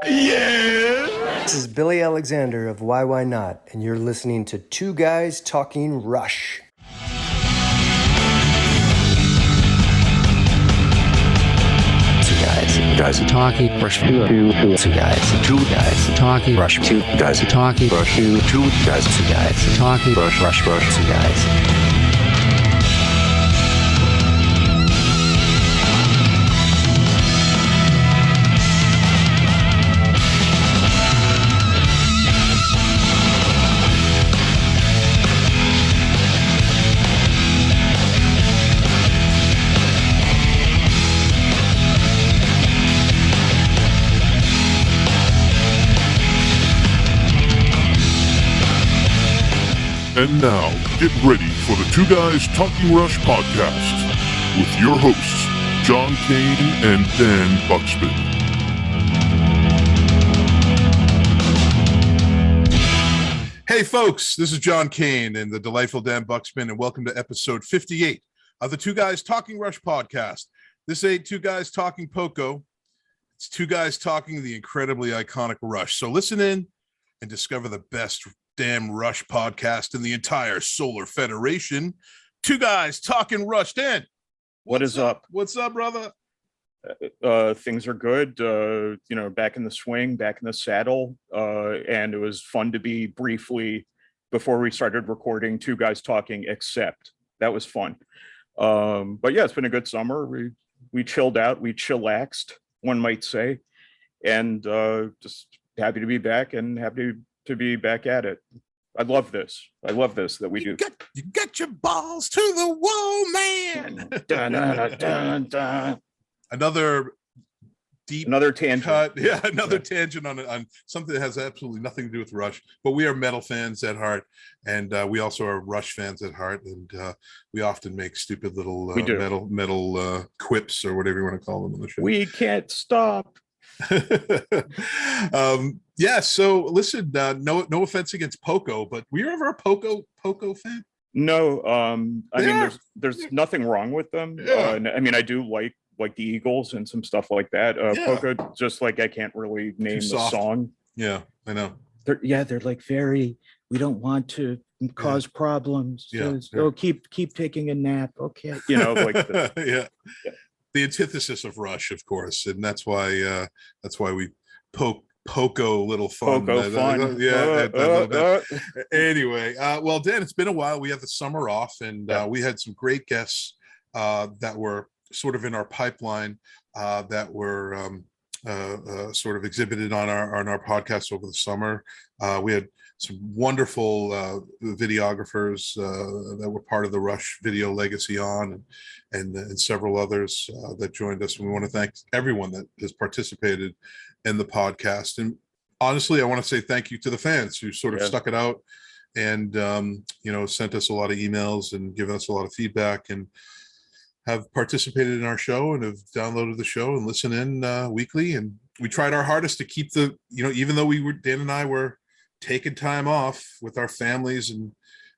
Yeah! This is Billy Alexander of YYNOT, and you're listening to Two Guys Talking Rush. Two guys are talking rush. Two guys are talking rush. Two guys are talking rush. Two guys are talking rush. Two guys. And now, get ready for the Two Guys Talking Rush podcast with your hosts, John Kane and Dan Buxman. Hey folks, this is John Kane and the delightful Dan Buxman, and welcome to episode 58 of the Two Guys Talking Rush podcast. This ain't Two Guys Talking Poco. It's Two Guys Talking the incredibly iconic Rush. So listen in and discover the best damn Rush podcast in the entire Solar Federation. Two Guys Talking Rush. Dan, what is up? What's up, brother? Things are good. Back in the swing, back in the saddle, and it was fun to be briefly before we started recording Two Guys Talking, except that was fun. But yeah, it's been a good summer. We chilled out, we chillaxed, one might say, and just happy to be back and happy to be back at it. I love this that we do. You got your balls to the wall, man. Dun, dun, dun, dun. Another tangent. Cut. Yeah, tangent on something that has absolutely nothing to do with Rush. But we are metal fans at heart, and we also are Rush fans at heart, and we often make stupid little metal quips or whatever you want to call them on the show. We can't stop. Yeah, so listen, no offense against Poco, but were you ever a Poco fan? No. I mean, there's nothing wrong with them. Yeah. I mean, I do like the Eagles and some stuff like that. Poco, just like I can't really name the song. Yeah, I know. They're like very, we don't want to cause problems. Oh, keep taking a nap. Okay. Yeah. The antithesis of Rush, of course, and that's why we Poco little fun. Poco fun. A little bit. Anyway, well, Dan, it's been a while. We had the summer off, and we had some great guests that were sort of in our pipeline that were sort of exhibited on our podcast over the summer. We had some wonderful videographers that were part of the Rush video legacy and several others that joined us. And we want to thank everyone that has participated in the podcast. And honestly, I want to say thank you to the fans who sort of stuck it out and sent us a lot of emails and given us a lot of feedback and have participated in our show and have downloaded the show and listen in weekly. And we tried our hardest to keep even though Dan and I were taking time off with our families, and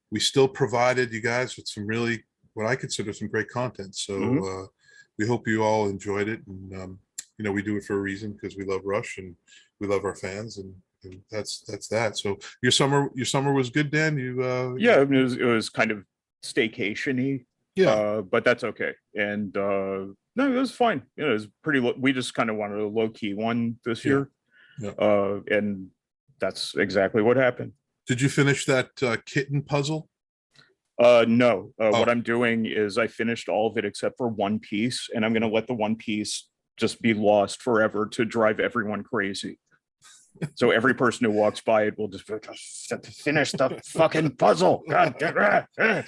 we still provided you guys with some really, what I consider some great content. So we hope you all enjoyed it. And, we do it for a reason, because we love Rush and we love our fans, and that's that. So your summer was good, Dan? It was kind of staycation-y. Yeah, but that's okay. And no, it was fine. It was pretty. We just kind of wanted a low-key one this year, and that's exactly what happened. Did you finish that kitten puzzle? No. What I'm doing is I finished all of it except for one piece, and I'm going to let the one piece just be lost forever to drive everyone crazy. So every person who walks by it will just finish the fucking puzzle. God damn it.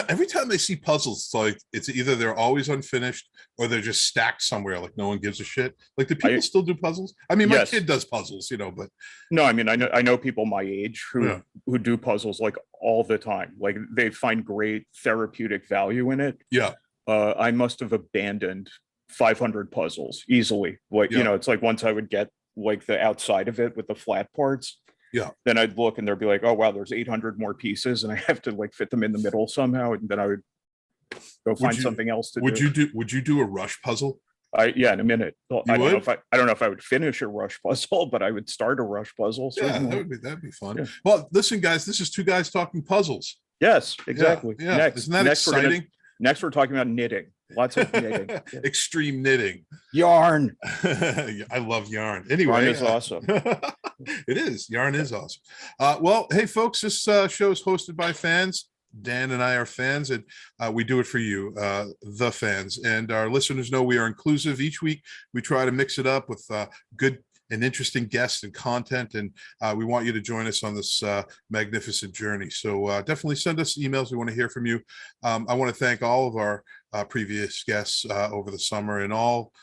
Every time they see puzzles, it's like it's either they're always unfinished or they're just stacked somewhere, like no one gives a shit. Like, do people still do puzzles? I mean, my kid does puzzles, but no, I mean, I know people my age who do puzzles like all the time. Like, they find great therapeutic value in it. Yeah. I must have abandoned 500 puzzles easily. Like, it's like once I would get like the outside of it with the flat parts. Yeah. Then I'd look and there'd be like, oh wow, there's 800 more pieces, and I have to like fit them in the middle somehow. And then I would go find something else to do. Would you do a Rush puzzle? In a minute. Well, You I would? don't know if I would finish a Rush puzzle, but I would start a Rush puzzle. Yeah, Certainly. that'd be fun. Yeah. Well, listen, guys, this is two guys talking puzzles. Yes, exactly. Yeah. Next, Isn't that exciting? Next, we're talking about knitting. Lots of knitting. Yeah. Extreme knitting. Yarn. I love yarn. Anyway, Yarn is awesome. It is. Yarn is awesome. Well, hey, folks, this show is hosted by fans. Dan and I are fans, and we do it for you, the fans. And our listeners know we are inclusive. Each week, we try to mix it up with good and interesting guests and content, and we want you to join us on this magnificent journey. So definitely send us emails. We want to hear from you. I want to thank all of our previous guests over the summer, and all,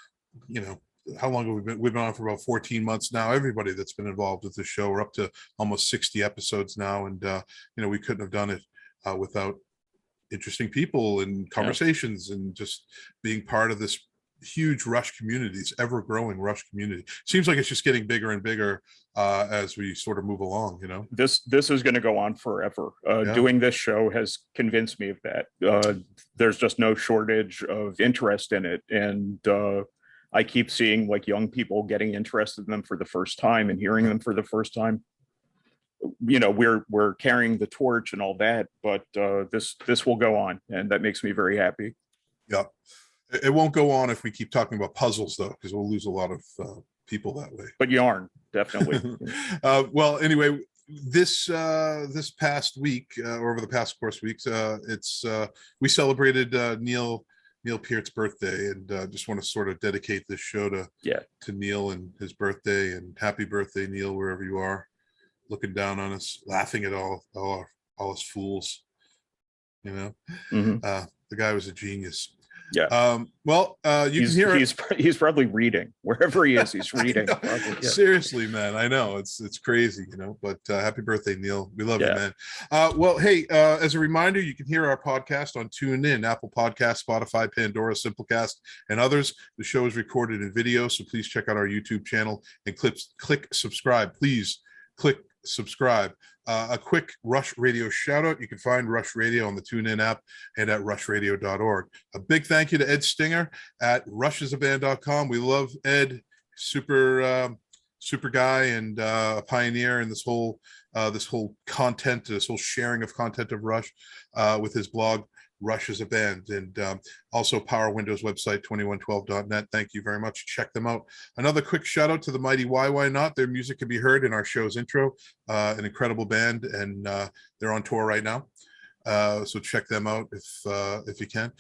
how long have we been? We've been on for about 14 months now. Everybody that's been involved with the show, we're up to almost 60 episodes now, and we couldn't have done it without interesting people and conversations and just being part of this huge Rush community, this ever-growing Rush community. Seems like it's just getting bigger and bigger as we sort of move along. This is going to go on forever. Doing this show has convinced me of that. There's just no shortage of interest in it, and I keep seeing like young people getting interested in them for the first time and hearing them for the first time. We're carrying the torch and all that, but this will go on, and that makes me very happy. Yeah, it won't go on if we keep talking about puzzles, though, because we'll lose a lot of people that way. But yarn, definitely. Well, anyway, this past week, or over the past course weeks, we celebrated Neil Peart's birthday, and just want to sort of dedicate this show to Neil and his birthday. And happy birthday, Neil, wherever you are, looking down on us, laughing at all us fools. The guy was a genius. Yeah. You can hear he's probably reading wherever he is. He's reading. Probably, yeah. Seriously, man. I know it's crazy, but happy birthday, Neil. We love you, man. Well, hey, as a reminder, you can hear our podcast on TuneIn, Apple Podcasts, Spotify, Pandora, Simplecast, and others. The show is recorded in video, so please check out our YouTube channel and click subscribe. Please click subscribe. A quick Rush Radio shout out. You can find Rush Radio on the TuneIn app and at rushradio.org. A big thank you to Ed Stinger at rushasaband.com. We love Ed, super guy, and a pioneer in this whole content, this whole sharing of content of Rush with his blog Rush as a Band, and also Power Windows website 2112.net. Thank you very much. Check them out. Another quick shout out to the mighty YYNOT. Their music can be heard in our show's intro. An incredible band, and they're on tour right now. So check them out if you can.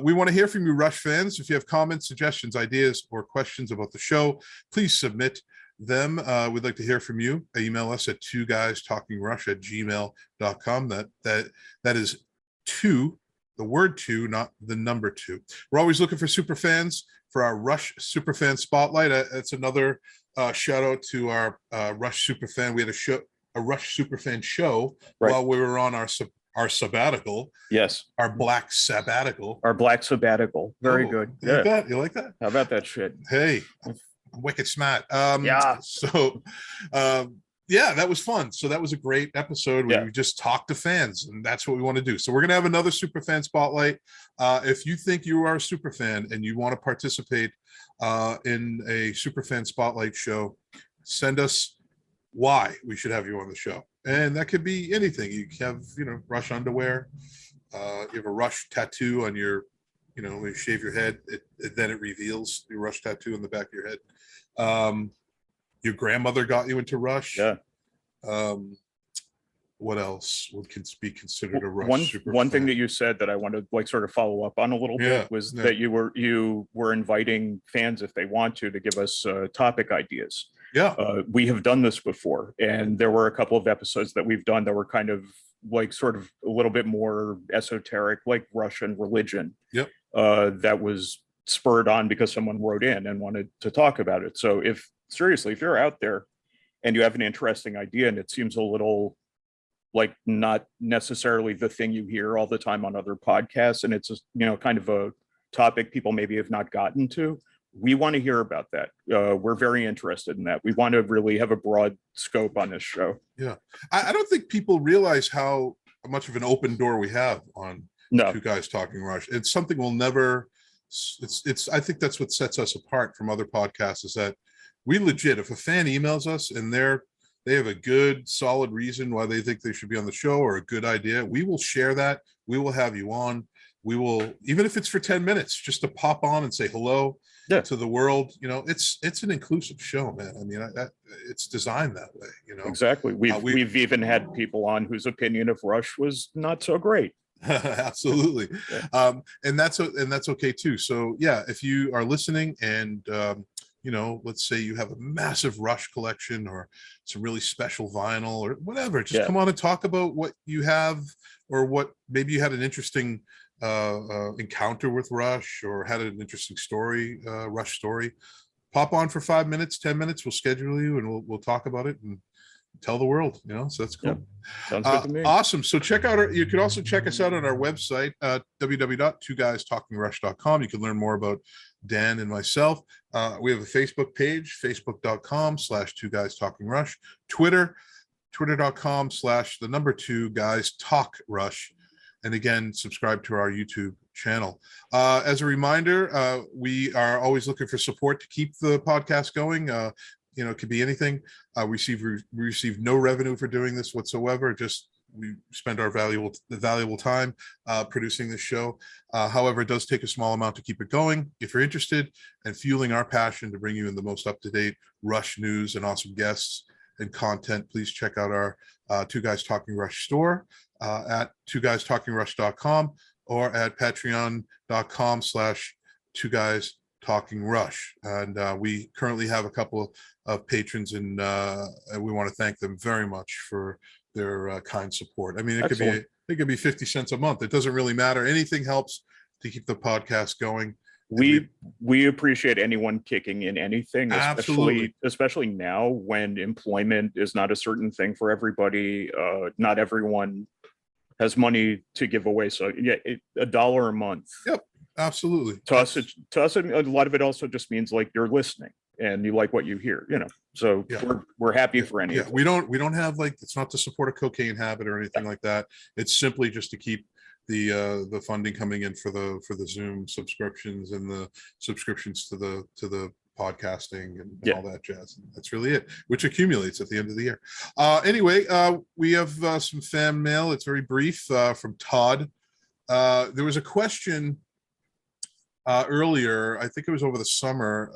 We want to hear from you, Rush fans. If you have comments, suggestions, ideas, or questions about the show, please submit them. We'd like to hear from you. Email us at twoguystalkingrush@gmail.com. That is the word two, not the number two. We're always looking for super fans for our Rush Superfan Spotlight. That's another shout out to our Rush Superfan. We had a Rush Superfan show while we were on our sabbatical. Yes. Our Black Sabbatical. Our Black Sabbatical. Very good. You like that? You like that? How about that shit? Hey, I'm wicked smart. Yeah, that was fun. So that was a great episode where we just talked to fans, and that's what we want to do. So we're going to have another Superfan Spotlight. If you think you are a superfan and you want to participate in a Superfan Spotlight show, send us why we should have you on the show. And that could be anything. You have, Rush underwear. You have a Rush tattoo on your, when you shave your head, then it reveals your Rush tattoo on the back of your head. Your grandmother got you into Rush. Yeah. What else can be considered a Rush? One thing that you said that I wanted to sort of follow up on a little bit was that you were inviting fans, if they want to give us topic ideas. Yeah. We have done this before, and there were a couple of episodes that we've done that were kind of like sort of a little bit more esoteric, like Russian religion. Yep. That was spurred on because someone wrote in and wanted to talk about it. So if you're out there and you have an interesting idea and it seems a little like not necessarily the thing you hear all the time on other podcasts, and it's kind of a topic people maybe have not gotten to, we want to hear about that. We're very interested in that. We want to really have a broad scope on this show. Yeah. I don't think people realize how much of an open door we have on Two Guys Talking Rush. It's something we'll never it's I think that's what sets us apart from other podcasts, is that we legit, if a fan emails us and they have a good solid reason why they think they should be on the show, or a good idea, we will share that. We will have you on. We will, even if it's for 10 minutes, just to pop on and say hello to the world. It's an inclusive show, man. I mean, it's designed that way, Exactly. We've even had people on whose opinion of Rush was not so great. Absolutely. And that's okay too. So yeah, if you are listening and let's say you have a massive Rush collection or some really special vinyl or whatever, just come on and talk about what you have, or what maybe you had an interesting encounter with Rush, or had an interesting story, Rush story. Pop on for 5 minutes, 10 minutes. We'll schedule you and we'll talk about it and tell the world, so that's cool. Sounds good to me. Awesome. So you could also check us out on our website, www.twoguystalkingrush.com. You can learn more about Dan and myself. We have a Facebook page, facebook.com/2guystalkingrush, twitter.com/2guystalkrush. And again, subscribe to our YouTube channel. As a reminder, we are always looking for support to keep the podcast going. It could be anything. We receive no revenue for doing this whatsoever. Just we spend our valuable time producing this show. However, it does take a small amount to keep it going. If you're interested and fueling our passion to bring you in the most up-to-date Rush news and awesome guests and content, please check out our Two Guys Talking Rush store at twoguystalkingrush.com or at patreon.com/2guystalkingrush. And we currently have a couple of patrons, and we want to thank them very much for their kind support. I mean, it could be 50 cents a month. It doesn't really matter. Anything helps to keep the podcast going. We appreciate anyone kicking in anything, especially now when employment is not a certain thing for everybody. Not everyone has money to give away. So yeah, $1 a month. Yep, absolutely. To us, a lot of it also just means like you're listening and you like what you hear, So we're happy for any. Yeah, we don't have it's not to support a cocaine habit or anything like that. It's simply just to keep the funding coming in for the Zoom subscriptions and the subscriptions to the podcasting and all that jazz. And that's really it, which accumulates at the end of the year. Anyway, we have some fan mail. It's very brief from Todd. There was a question earlier. I think it was over the summer.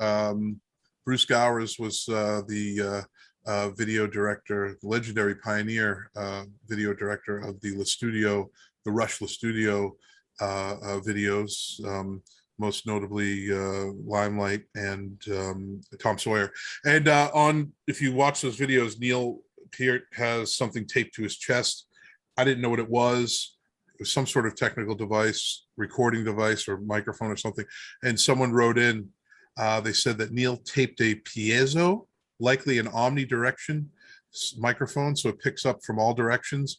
Bruce Gowers was the video director, legendary pioneer video director of the Rush La Studio videos, most notably Limelight and Tom Sawyer. And if you watch those videos, Neil Peart has something taped to his chest. I didn't know what it was. It was some sort of technical device, recording device or microphone or something. And someone wrote in, they said that Neil taped a piezo, likely an omnidirection microphone, so it picks up from all directions.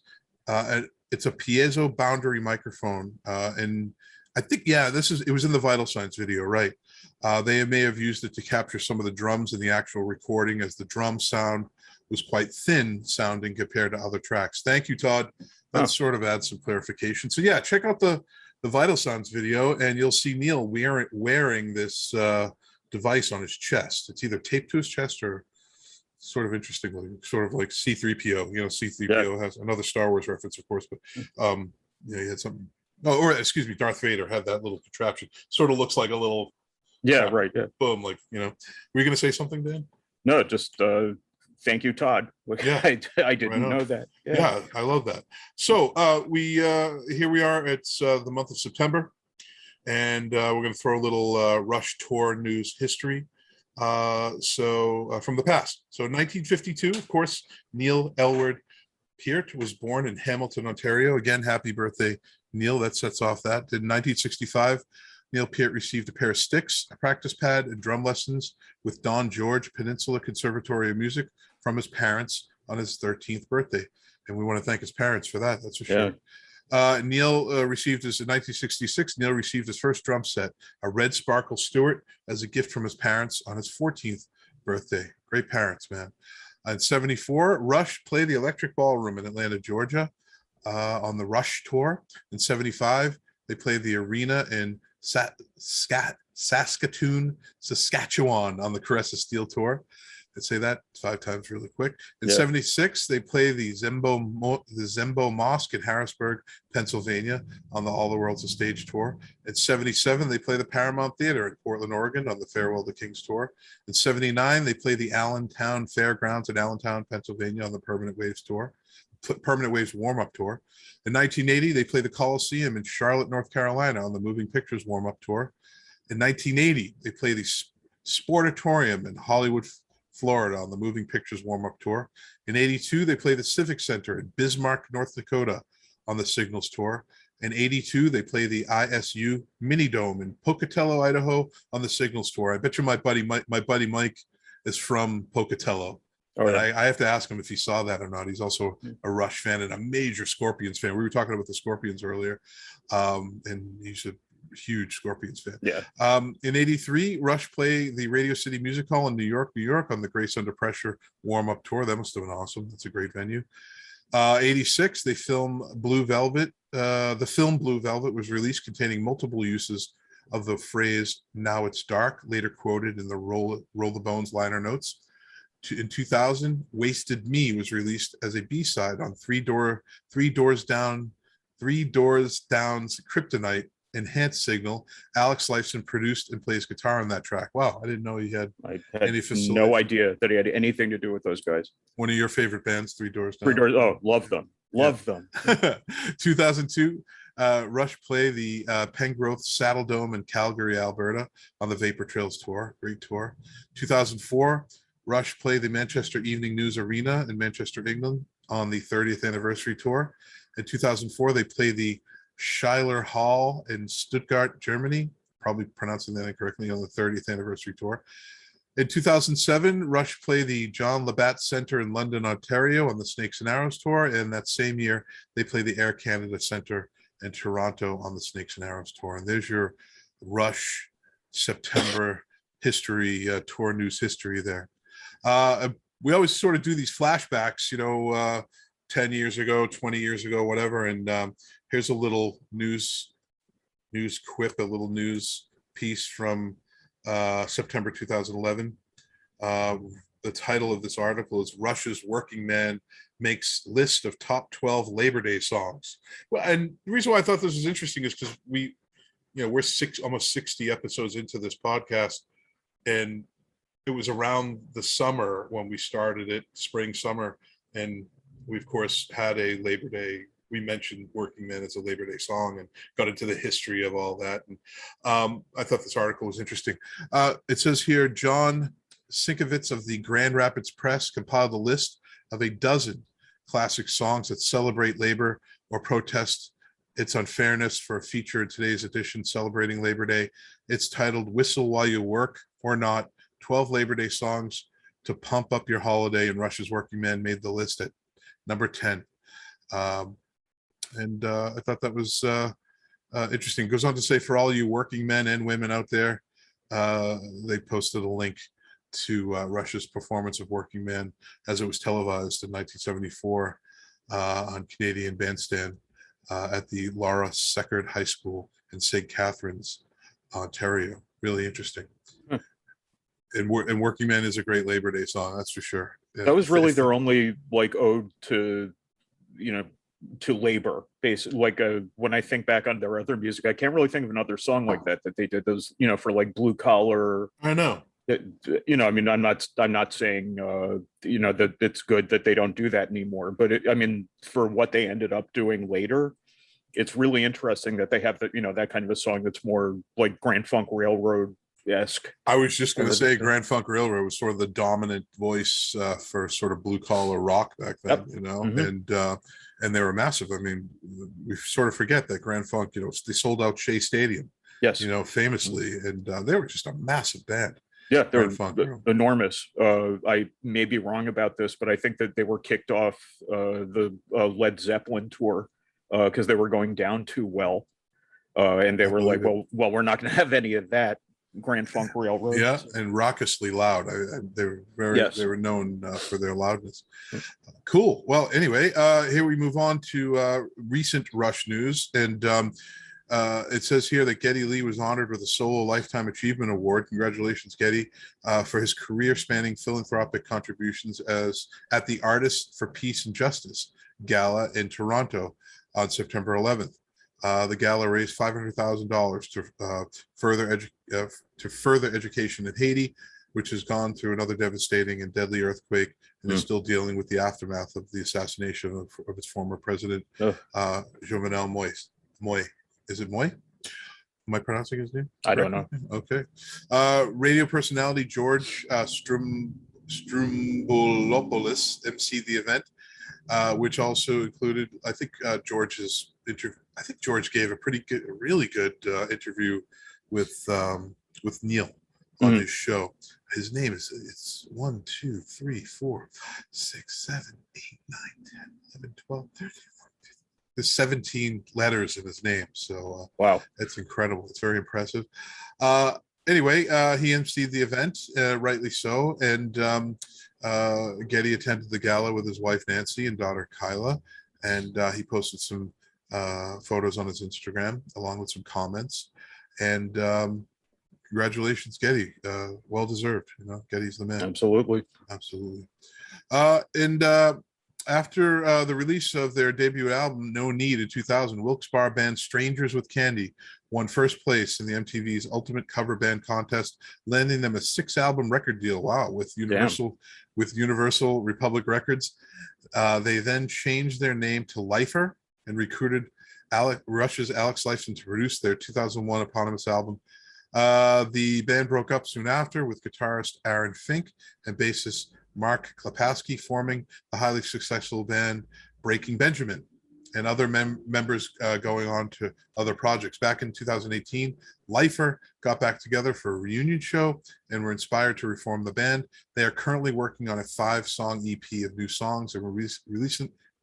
It's a piezo boundary microphone, and I think it was in the Vital Signs video, right? They may have used it to capture some of the drums in the actual recording, as the drum sound was quite thin sounding compared to other tracks. Thank you, Todd. That sort of adds some clarification. So yeah, check out the Vital Signs video, and you'll see Neil wearing this device on his chest. It's either taped to his chest or sort of interestingly, sort of like C-3PO. C-3PO has another Star Wars reference, of course, but he had something. Darth Vader had that little contraption. Sort of looks like a little. Yeah, right. Yeah. Boom. Were you going to say something, Dan? No, just thank you, Todd. Yeah, I didn't know that. Yeah, I love that. So here we are. It's the month of September, and we're going to throw a little Rush tour news history. From the past. So 1952, of course, Neil Elward Peart was born in Hamilton, Ontario. Again, happy birthday, Neil. That sets off that. In 1965, Neil Peart received a pair of sticks, a practice pad, and drum lessons with Don George Peninsula Conservatory of Music from his parents on his 13th birthday. And we want to thank his parents for that. That's for sure. Neil received in 1966, Neil received his first drum set, a red Sparkle Stewart, as a gift from his parents on his 14th birthday. Great parents, man. In 74, Rush played the Electric Ballroom in Atlanta, Georgia, on the Rush tour. In 75, they played the Arena in Saskatoon, Saskatchewan on the Caress of Steel tour. I'd say that 5 times really quick. In 76, they play the Zembo Mosque in Harrisburg, Pennsylvania on the All the World's a Stage tour. In 77, they play the Paramount Theater in Portland, Oregon on the Farewell to Kings tour. In 79, they play the Allentown Fairgrounds in Allentown, Pennsylvania on the Permanent Waves tour. Permanent Waves warm-up tour. In 1980, they play the Coliseum in Charlotte, North Carolina on the Moving Pictures warm-up tour. In 1980, they play the Sportatorium in Hollywood, Florida on the Moving Pictures warm-up tour. In 82, they play the Civic Center in Bismarck, North Dakota on the Signals tour. In 82, they play the ISU Mini Dome in Pocatello, Idaho on the Signals tour. I bet you my buddy Mike is from Pocatello. Oh, yeah. I have to ask him if he saw that or not. He's also a Rush fan and a major Scorpions fan. We were talking about the Scorpions earlier, and he's a huge Scorpions fan. Yeah. In 83, Rush play the Radio City Music Hall in New York on the Grace Under Pressure warm-up tour. That must have been awesome. That's a great venue. 86, they film Blue Velvet. The film Blue Velvet was released containing multiple uses of the phrase "Now It's Dark," later quoted in the Roll the Bones liner notes. In 2000, Wasted Me was released as a B-side on Three Doors Down's Kryptonite Enhanced Signal. Alex Lifeson produced and plays guitar on that track. Wow, I didn't know he had any facility. No idea that he had anything to do with those guys. One of your favorite bands, Three Doors Down. Oh, love them. Love them. 2002, Rush play the Pengrowth Saddle Dome in Calgary, Alberta on the Vapor Trails tour. Great tour. 2004, Rush play the Manchester Evening News Arena in Manchester, England on the 30th anniversary tour. In 2004, they play the Schuyler Hall in Stuttgart, Germany, probably pronouncing that incorrectly, on the 30th anniversary tour. In 2007, Rush play the John Labatt Centre in London, Ontario on the Snakes and Arrows tour. And that same year, they play the Air Canada Centre in Toronto on the Snakes and Arrows tour. And there's your Rush September history, tour news history there. We always sort of do these flashbacks, 10 years ago, 20 years ago, whatever. And here's a little news quip, a little news piece from September 2011. The title of this article is "Rush's Working Man Makes List of Top 12 Labor Day Songs." Well, and the reason why I thought this was interesting is because we're almost 60 episodes into this podcast, and it was around the summer when we started it, spring, summer, and we of course had a Labor Day. We mentioned "Working Man" as a Labor Day song and got into the history of all that. And I thought this article was interesting. It says here, John Sinkovitz of the Grand Rapids Press compiled a list of a dozen classic songs that celebrate labor or protest its unfairness for a feature in today's edition celebrating Labor Day. It's titled "Whistle While You Work or Not, 12 Labor Day Songs to Pump Up Your Holiday," and Rush's Working Man made the list at number 10. And I thought that was interesting. It goes on to say, for all you working men and women out there, they posted a link to Rush's performance of Working Man as it was televised in 1974 on Canadian Bandstand at the Laura Seckard High School in St. Catharines, Ontario. Really interesting. And Working Man is a great Labor Day song, that's for sure. That was really their only ode to, to labor, basically. When I think back on their other music, I can't really think of another song like that they did those, for blue collar. I know. I'm not saying that it's good that they don't do that anymore, but for what they ended up doing later, it's really interesting that they have that kind of a song that's more like Grand Funk Railroad-esque. I was just going to say Grand Funk Railroad was sort of the dominant voice for sort of blue collar rock back then. Yep. Mm-hmm. And they were massive. We sort of forget that Grand Funk, they sold out Shea Stadium. Yes. Famously, and they were just a massive band. Yeah, they're enormous. I may be wrong about this, but I think that they were kicked off the Led Zeppelin tour because they were going down too well. And they were like, well, we're not going to have any of that. Grand Funk Railroad. Yeah, and raucously loud. They were they were known for their loudness. Cool. Well, anyway, here we move on to recent Rush news. And It says here that Geddy Lee was honored with a Solo Lifetime Achievement Award. Congratulations, Geddy, for his career-spanning philanthropic contributions at the Artists for Peace and Justice Gala in Toronto on September 11th. The gala raised $500,000 to further education in Haiti, which has gone through another devastating and deadly earthquake and is still dealing with the aftermath of the assassination of its former president, Jovenel Moïse. Is it Moy? Am I pronouncing his name? I don't know. Okay. Radio personality George Stroumboulopoulos emceed the event, which also included, I think George's interview. I think George gave a really good interview with Neil on his show. His name it's 1, 2, 3, 4, 6, 7, 8, 9, 10, 11, 12, 13. There's 17 letters in his name, so wow, that's incredible. It's very impressive. Anyway, he emceed the event, rightly so, and Geddy attended the gala with his wife Nancy and daughter Kyla, and he posted some photos on his Instagram along with some comments. And congratulations, Geddy. Well deserved. You know, Geddy's the man. Absolutely. And after the release of their debut album, No Need, in 2000, Wilkes Barre band Strangers with Candy won first place in the MTV's Ultimate Cover Band Contest, landing them a 6-album record deal. Wow, with Universal Republic Records. They then changed their name to Lifer and recruited Rush's Alex Lifeson to produce their 2001 eponymous album. The band broke up soon after, with guitarist Aaron Fink and bassist Mark Klapaski forming the highly successful band Breaking Benjamin, and other members going on to other projects. Back in 2018, Lifer got back together for a reunion show and were inspired to reform the band. They are currently working on a 5-song EP of new songs and were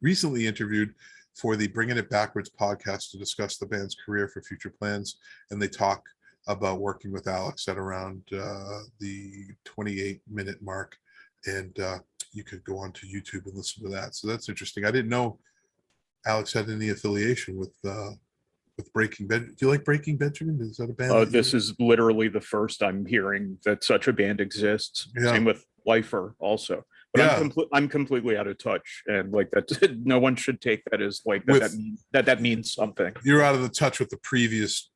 recently interviewed for the Bringing It Backwards podcast to discuss the band's career for future plans. And they talk about working with Alex at around the 28-minute mark. And you could go onto YouTube and listen to that. So that's interesting. I didn't know Alex had any affiliation with Breaking Benjamin. Do you like Breaking Benjamin? Is that a band? This is literally the first I'm hearing that such a band exists. Yeah. Same with Lifer also. But Yeah. I'm completely out of touch, and like that, no one should take that as like that means something. You're out of the touch with the previous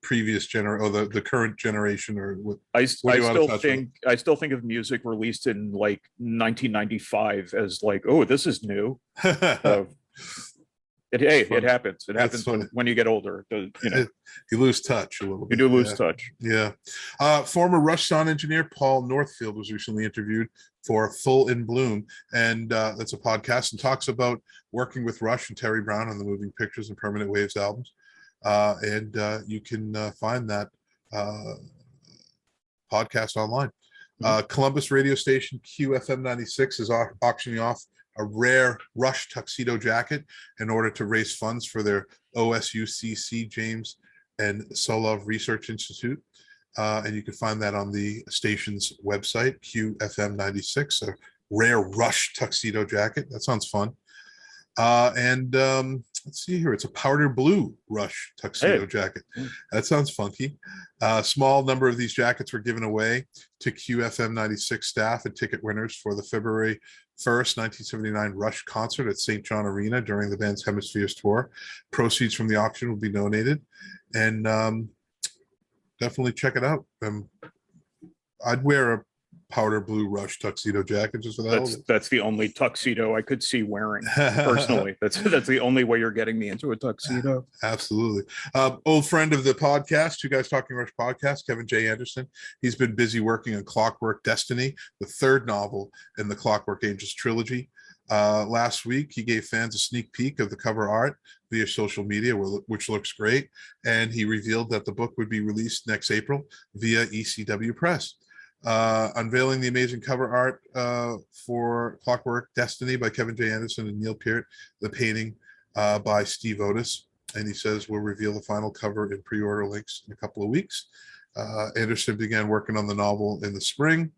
generation, or the current generation, or what? I still think of music released in like 1995 as like, oh, this is new. It happens. It happens when you get older. You know, you lose touch a little bit. You do lose touch. Yeah. Former Rush sound engineer Paul Northfield was recently interviewed for Full in Bloom, and that's a podcast, and talks about working with Rush and Terry Brown on the Moving Pictures and Permanent Waves albums. And you can find that podcast online. Columbus radio station QFM 96 is auctioning off a rare Rush tuxedo jacket in order to raise funds for their OSUCC James and Solove Research Institute. And you can find that on the station's website, QFM 96, a rare Rush tuxedo jacket. That sounds fun. And let's see here. It's a powder blue Rush tuxedo jacket. That sounds funky. A small number of these jackets were given away to QFM 96 staff and ticket winners for the February 1st, 1979 Rush concert at St. John Arena during the band's Hemispheres tour. Proceeds from the auction will be donated, and definitely check it out. I'd wear a powder blue Rush tuxedo jacket just for that. That's the only tuxedo I could see wearing personally. That's the only way you're getting me into a tuxedo. Absolutely. Old friend of the podcast, Two Guys Talking Rush podcast, Kevin J. Anderson. He's been busy working on Clockwork Destiny, the third novel in the Clockwork Angels trilogy. Last week, he gave fans a sneak peek of the cover art via social media, which looks great. And he revealed that the book would be released next April via ECW Press. Unveiling the amazing cover art for Clockwork Destiny by Kevin J. Anderson and Neil Peart, the painting by Steve Otis. And he says we'll reveal the final cover in pre-order links in a couple of weeks. Anderson began working on the novel in the spring.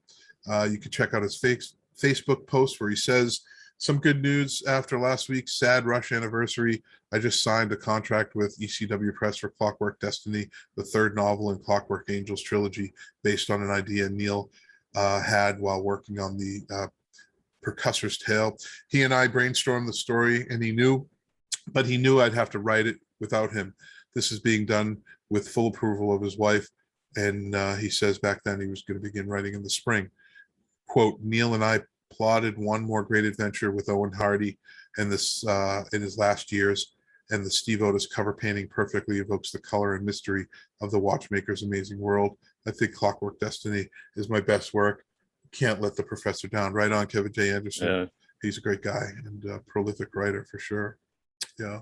You can check out his Facebook post where he says Some good news after last week's sad Rush anniversary. I just signed a contract with ECW Press for Clockwork Destiny, the third novel in Clockwork Angels trilogy, based on an idea Neil had while working on the Percussor's Tale. He and I brainstormed the story, and he knew I'd have to write it without him. This is being done with full approval of his wife, and he says back then he was going to begin writing in the spring. Quote, Neil and I plotted one more great adventure with Owen Hardy and this in his last years, and the Steve Otis cover painting perfectly evokes the color and mystery of the Watchmaker's amazing world. I think Clockwork Destiny is my best work. Can't let the professor down. Right on, Kevin J. Anderson. Yeah. He's a great guy and a prolific writer for sure. Yeah.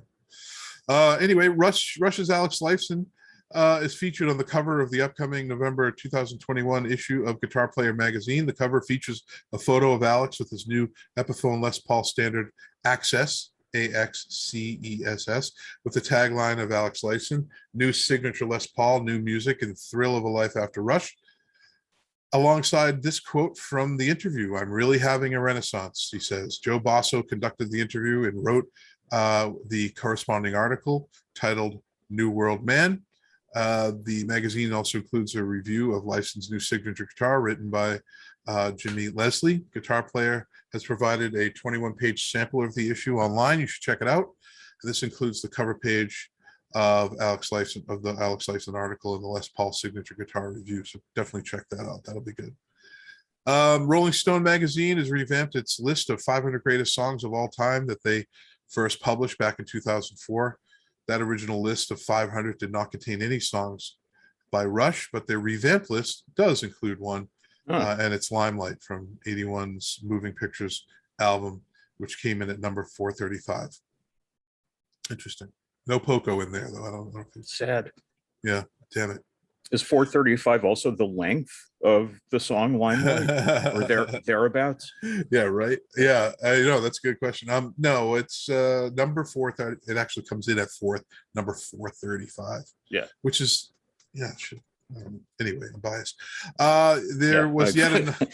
Anyway, Rush's Alex Lifeson is featured on the cover of the upcoming November 2021 issue of Guitar Player magazine. The cover features a photo of Alex with his new Epiphone Les Paul Standard Access, AXCESS, with the tagline of Alex Lifeson, new signature Les Paul, new music, and thrill of a life after Rush. Alongside this quote from the interview, I'm really having a renaissance, he says. Joe Basso conducted the interview and wrote the corresponding article titled New World Man. The magazine also includes a review of Lifeson's new signature guitar written by Jimmy Leslie. Guitar Player has provided a 21-page sample of the issue online. You should check it out. And this includes the cover page of the Alex Lifeson article and the Les Paul signature guitar review. So definitely check that out. That'll be good. Rolling Stone magazine has revamped its list of 500 greatest songs of all time that they first published back in 2004. That original list of 500 did not contain any songs by Rush, but their revamped list does include one, and it's Limelight from 81's Moving Pictures album, which came in at number 435. Interesting. No Poco in there, though. I don't know if it's sad. Yeah, damn it. Is 435 also the length of the song Limelight or thereabouts? Yeah, right. Yeah, I know that's a good question. No, it's number 430. It actually comes in at number 435. Yeah, which is anyway, I'm biased. There was yet another.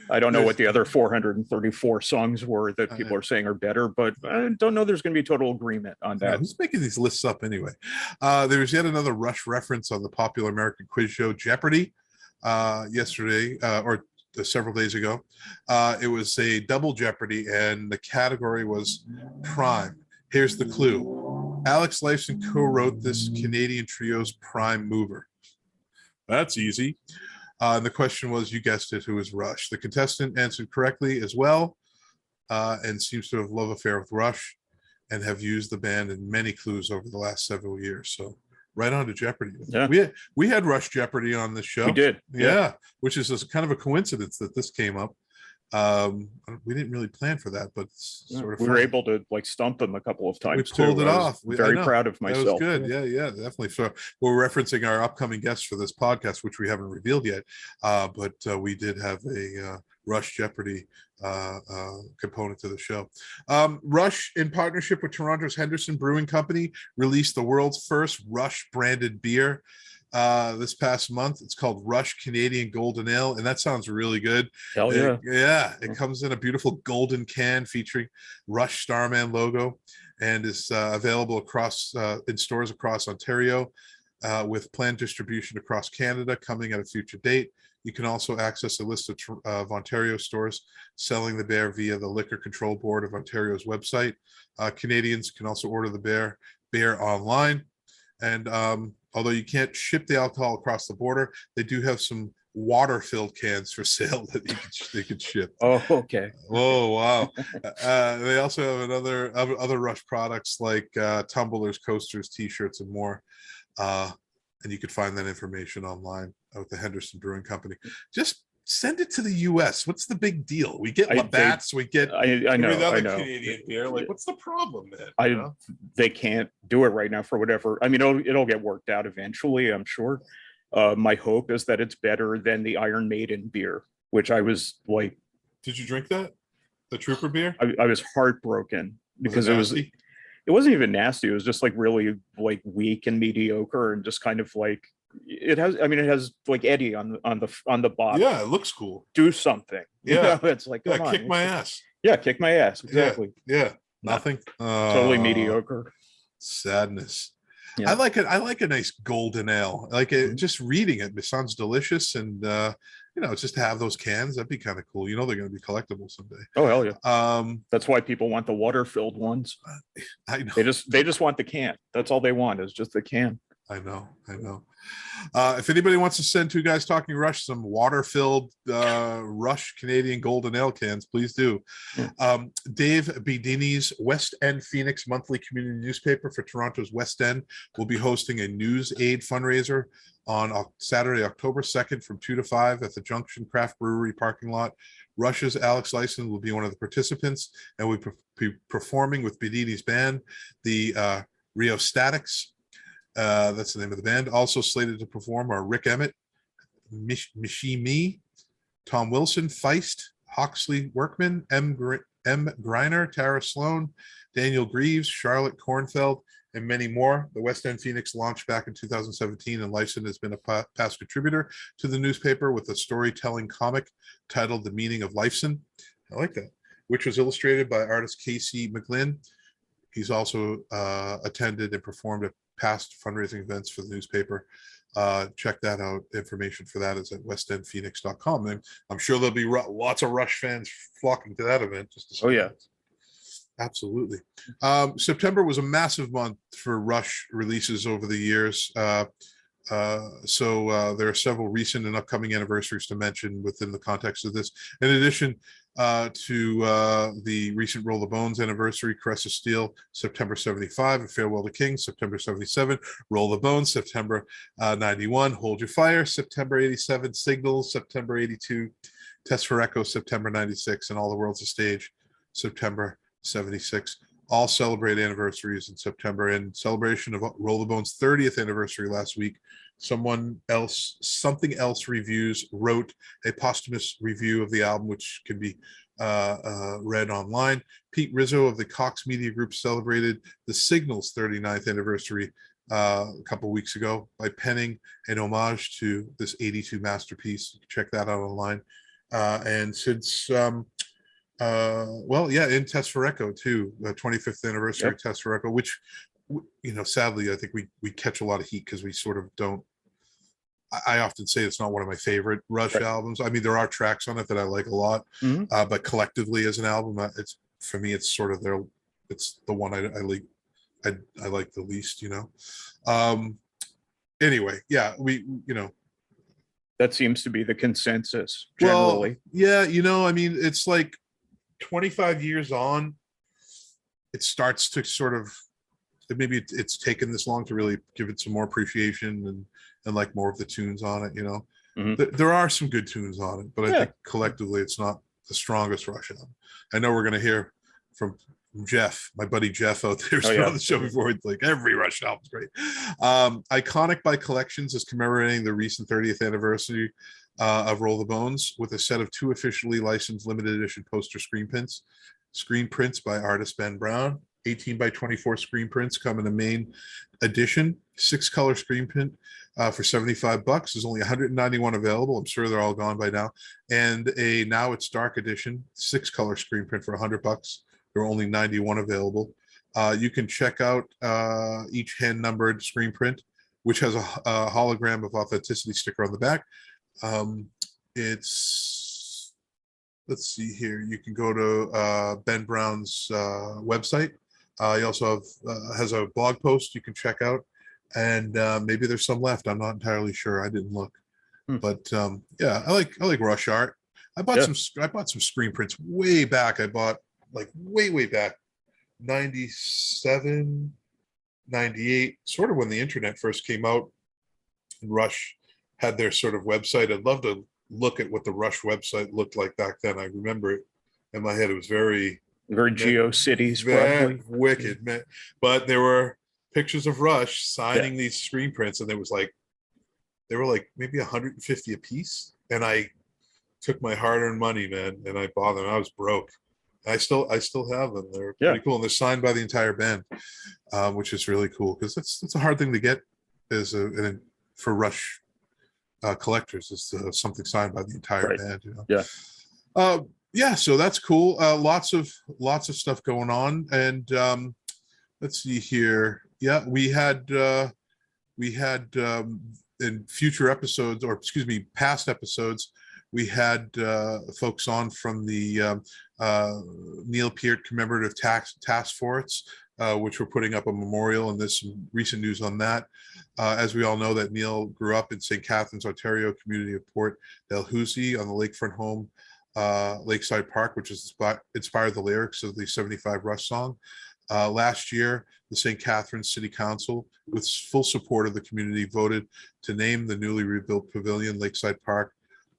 I don't know what the other 434 songs were that people are saying are better, but I don't know there's going to be total agreement on that. Who's making these lists up anyway? There was yet another Rush reference on the popular American quiz show Jeopardy yesterday or several days ago. It was a double Jeopardy, and the category was Prime. Here's the clue. Alex Lifeson co-wrote this Canadian trio's Prime mover. That's easy. And the question was, you guessed it, who is Rush? The contestant answered correctly as well, and seems to have love affair with Rush and have used the band in many clues over the last several years. So right on to Jeopardy. Yeah. We had Rush Jeopardy on this show. We did. Yeah. Which is kind of a coincidence that this came up. We didn't really plan for that, but it's sort of we were able to stump them a couple of times. We pulled it off. Very proud of myself. That was good. Yeah, definitely. So we're referencing our upcoming guests for this podcast, which we haven't revealed yet. But we did have a Rush Jeopardy component to the show. Rush, in partnership with Toronto's Henderson Brewing Company, released the world's first Rush branded beer this past month. It's called Rush Canadian Golden Ale, and that sounds really good. Hell yeah. It comes in a beautiful golden can featuring Rush Starman logo, and is available across in stores across Ontario, with planned distribution across Canada coming at a future date. You can also access a list of Ontario stores selling the beer via the Liquor Control Board of Ontario's website. Canadians can also order the beer online, and although you can't ship the alcohol across the border, they do have some water-filled cans for sale that they could ship. Oh, okay. Oh, wow. They also have other Rush products like tumblers, coasters, T-shirts, and more. And you could find that information online with the Henderson Brewing Company. Just send it to the U.S. What's the big deal? We get Labatt's, we get I know Canadian beer. What's the problem then? They can't do it right now for whatever. I mean, it'll get worked out eventually, I'm sure. My hope is that it's better than the Iron Maiden beer, which I was like. Did you drink that? The Trooper beer? I was heartbroken because it wasn't even nasty. It was just really weak and mediocre and just kind of it has, I mean, it has like Eddie on the bottom. Yeah, it looks cool. Do something. Yeah. It's like, come on. Kick my ass. Yeah, kick my ass. Exactly. Yeah. Nothing. Totally mediocre. Sadness. Yeah. I like it. I like a nice golden ale. I like it. Just reading it sounds delicious, and just to have those cans, that'd be kind of cool. They're going to be collectible someday. Oh hell yeah. That's why people want the water-filled ones. I know. They just want the can. That's all they want is just the can. I know. If anybody wants to send Two Guys Talking Rush some water-filled Rush Canadian Golden Ale cans, please do. Dave Bedini's West End Phoenix monthly community newspaper for Toronto's West End will be hosting a news aid fundraiser on Saturday, October 2nd from 2 to 5 at the Junction Craft Brewery parking lot. Rush's Alex Lyson will be one of the participants and will be performing with Bedini's band, the Rio Statics. That's the name of the band. Also slated to perform are Rick Emmett, Mishimi, Tom Wilson, Feist, Hawksley Workman, M. Greiner, Tara Sloan, Daniel Greaves, Charlotte Kornfeld, and many more. The West End Phoenix launched back in 2017, and Lyson has been a past contributor to the newspaper with a storytelling comic titled The Meaning of Lyson. I like that, which was illustrated by artist Casey McGlynn. He's also attended and performed at past fundraising events for the newspaper. Check that out. Information for that is at westendphoenix.com. And I'm sure there'll be lots of Rush fans flocking to that event. Just to absolutely. September was a massive month for Rush releases over the years. So there are several recent and upcoming anniversaries to mention within the context of this. In addition to the recent Roll the Bones anniversary, Caress of Steel, September 75, and Farewell to King, September 77, Roll the Bones, September 91, Hold Your Fire, September 87, Signals, September 82, Test for Echo, September 96, and All the World's a Stage, September 76. All celebrate anniversaries in September. In celebration of Roll the Bones' 30th anniversary last week, something else reviews wrote a posthumous review of the album, which can be read online. Pete Rizzo of the Cox Media Group celebrated the Signals' 39th anniversary a couple of weeks ago by penning an homage to this 82 masterpiece. Check that out online. And since in Test for Echo too, the 25th anniversary of Test for Echo, which sadly I think we catch a lot of heat because we sort of don't. I often say it's not one of my favorite Rush albums. I mean, there are tracks on it that I like a lot, but collectively as an album, it's for me, it's sort of it's the one I like the least. Anyway, we that seems to be the consensus generally. Well, I mean, it's like 25 years on, it starts to sort of, maybe it's taken this long to really give it some more appreciation and like more of the tunes on it. There are some good tunes on it, but I think collectively it's not the strongest Rush album. I know we're going to hear from Jeff, my buddy Jeff out there on the show before. It's like every Rush album's great. Iconic by Collections is commemorating the recent 30th anniversary of Roll the Bones with a set of 2 officially licensed limited edition poster screen prints by artist Ben Brown. 18 by 24 screen prints come in a main edition, 6-color screen print for $75. There's only 191 available. I'm sure they're all gone by now. And a Now It's Dark edition, 6-color screen print for $100. There are only 91 available. You can check out each hand-numbered screen print, which has a hologram of authenticity sticker on the back. Let's see here. You can go to Ben Brown's website. He also has a blog post you can check out, and maybe there's some left. I'm not entirely sure. I didn't look, but I like Rush art. I bought some screen prints way back. I bought like way back, 97, 98, sort of when the internet first came out, and Rush had their sort of website. I'd love to look at what the Rush website looked like back then. I remember it in my head. It was very GeoCities, probably wicked, man. But there were pictures of Rush signing these screen prints, and they were like maybe 150 a piece. And I took my hard-earned money, man, and I bought them. I was broke. I still have them. They're pretty cool, and they're signed by the entire band, which is really cool because it's a hard thing to get as a for Rush collectors. It's something signed by the entire band. Yeah. So that's cool. Lots of stuff going on, and let's see here. Yeah, we had in future episodes, or excuse me, past episodes, we had folks on from the Neil Peart Commemorative Task Force, which we're putting up a memorial, and there's some recent news on that. As we all know, that Neil grew up in St. Catharines, Ontario, community of Port Dalhousie on the lakefront home, Lakeside Park, which is inspired the lyrics of the 75 Rush song. Last year, the St. Catharines City Council, with full support of the community, voted to name the newly rebuilt pavilion Lakeside Park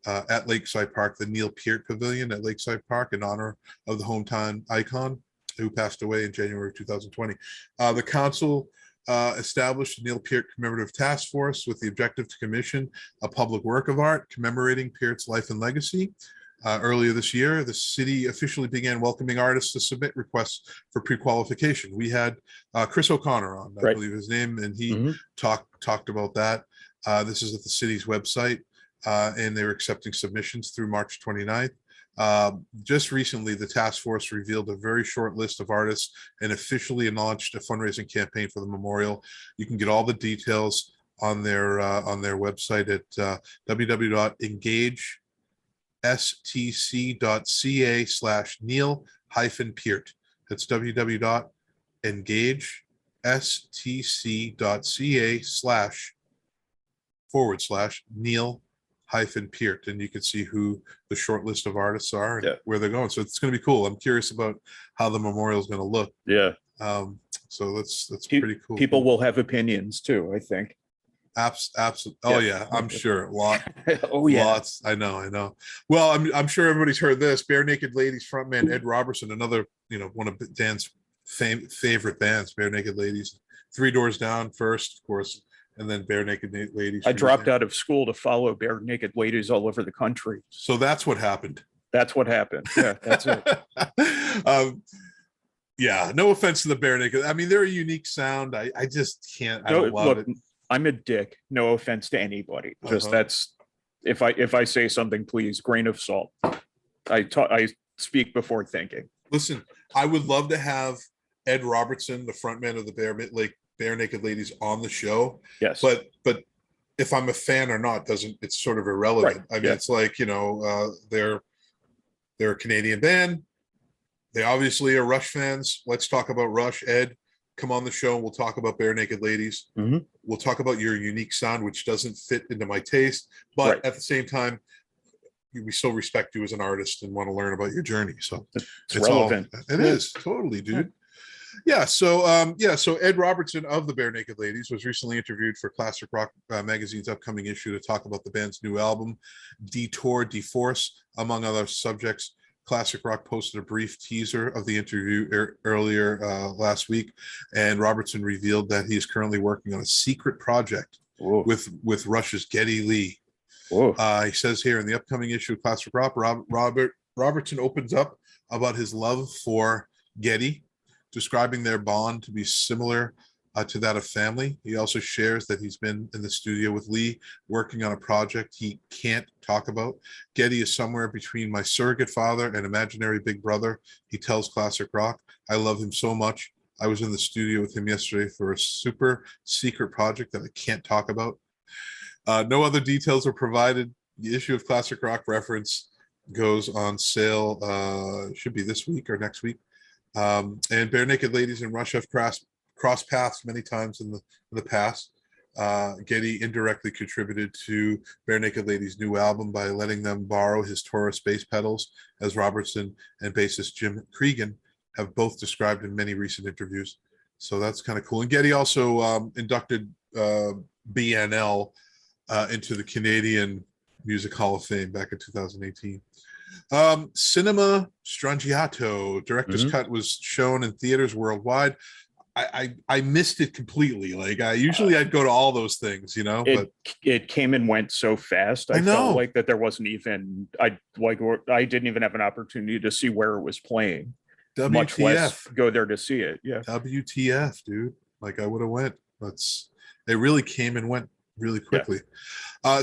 at Lakeside Park, the Neil Peart Pavilion at Lakeside Park, in honor of the hometown icon who passed away in January of 2020. The council established the Neil Peart Commemorative Task Force with the objective to commission a public work of art commemorating Peart's life and legacy. Earlier this year, the city officially began welcoming artists to submit requests for pre-qualification. We had Chris O'Connor on, I believe his name, and he talked about that. This is at the city's website, and they were accepting submissions through March 29th. Just recently, the task force revealed a very short list of artists and officially launched a fundraising campaign for the memorial. You can get all the details on their website at www.engagestc.ca/Neil-Peart. That's www.engagestc.ca//Neil-Peart, and you can see who the short list of artists are and where they're going. So it's going to be cool. I'm curious about how the memorial is going to look. So that's pretty cool. People will have opinions too, I think. Absolutely. Oh yeah, I'm sure. Lots. I know. Well, I'm sure everybody's heard this. Bare Naked Ladies frontman Ed Robertson, another one of Dan's favorite bands, Bare Naked Ladies. Three Doors Down first, of course, and then Bare Naked Ladies. I dropped out of school to follow Bare Naked Ladies all over the country. So that's what happened. That's what happened. Yeah, that's it. Yeah, no offense to the Bare Naked. I mean, they're a unique sound. I just can't. I don't love it. I'm a dick. No offense to anybody. Just that's if I say something, please, grain of salt. I speak before thinking. Listen, I would love to have Ed Robertson, the frontman of the Bare Naked Ladies, on the show. Yes, but if I'm a fan or not it's sort of irrelevant. Right. I mean, it's like they're a Canadian band. They obviously are Rush fans. Let's talk about Rush. Ed, come on the show and we'll talk about Bare Naked Ladies. We'll talk about your unique sound, which doesn't fit into my taste, but at the same time, we still respect you as an artist and want to learn about your journny. So it's relevant. It is totally, dude. Yeah. So Ed Robertson of the Bare Naked Ladies was recently interviewed for Classic Rock magazine's upcoming issue to talk about the band's new album, Detour, Deforce, among other subjects. Classic Rock posted a brief teaser of the interview earlier last week, and Robertson revealed that he is currently working on a secret project with Rush's Geddy Lee. He says here in the upcoming issue of Classic Rock, Robertson opens up about his love for Geddy, describing their bond to be similar to that of family. He also shares that he's been in the studio with Lee working on a project he can't talk about. Geddy is somewhere between my surrogate father and imaginary big brother, he tells Classic Rock. I love him so much. I was in the studio with him yesterday for a super secret project that I can't talk about. No other details are provided. The issue of Classic Rock Reference goes on sale, should be this week or next week. And Bare Naked Ladies and Rush have crossed paths many times in the past. Geddy indirectly contributed to Bare Naked Ladies' new album by letting them borrow his Taurus bass pedals, as Robertson and bassist Jim Cregan have both described in many recent interviews. So that's kind of cool. And Geddy also inducted BNL into the Canadian Music Hall of Fame back in 2018. Cinema Strangiato director's cut was shown in theaters worldwide. I missed it completely. Like I'd go to all those things, but it came and went so fast. I felt like that there wasn't even I didn't even have an opportunity to see where it was playing. WTF. Much less go there to see it. Yeah. WTF, dude. Like I would have went. It really came and went really quickly.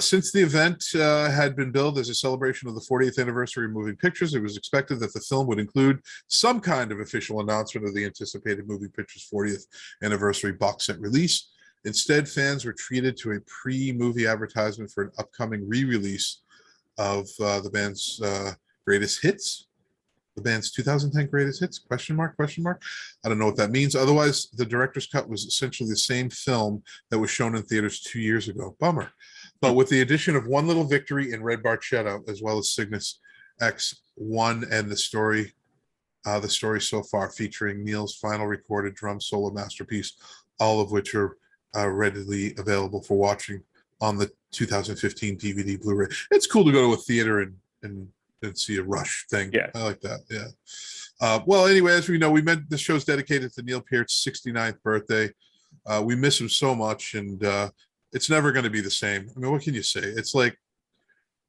Since the event had been billed as a celebration of the 40th anniversary of moving pictures, it was expected that the film would include some kind of official announcement of the anticipated moving pictures 40th anniversary box set release. Instead, fans were treated to a pre-movie advertisement for an upcoming re-release of the band's greatest hits. The band's 2010 greatest hits, question mark. I don't know what that means. Otherwise, the director's cut was essentially the same film that was shown in theaters 2 years ago. Bummer. But with the addition of One Little Victory and Red Barchetta, as well as Cygnus X1 and the story so far, featuring Neil's final recorded drum solo masterpiece, all of which are readily available for watching on the 2015 DVD Blu-ray. It's cool to go to a theater and see a Rush thing. Yeah, I like that. Yeah. Well, anyway, as we know, the show's dedicated to Neil Peart's 69th birthday. We miss him so much, and it's never going to be the same. I mean, what can you say? It's like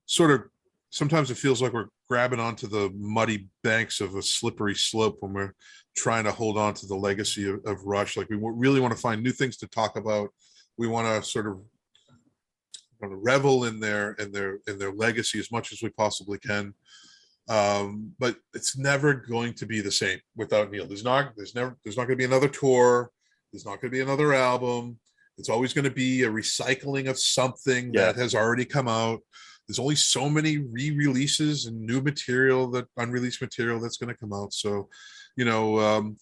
sort of sometimes it feels like we're grabbing onto the muddy banks of a slippery slope when we're trying to hold on to the legacy of Rush. Like we really want to find new things to talk about. We want to sort of revel in their legacy as much as we possibly can. But it's never going to be the same without Neil. There's not going to be another tour. There's not going to be another album. It's always going to be a recycling of something that has already come out. There's only so many re-releases and new material, that unreleased material that's going to come out. So, I'm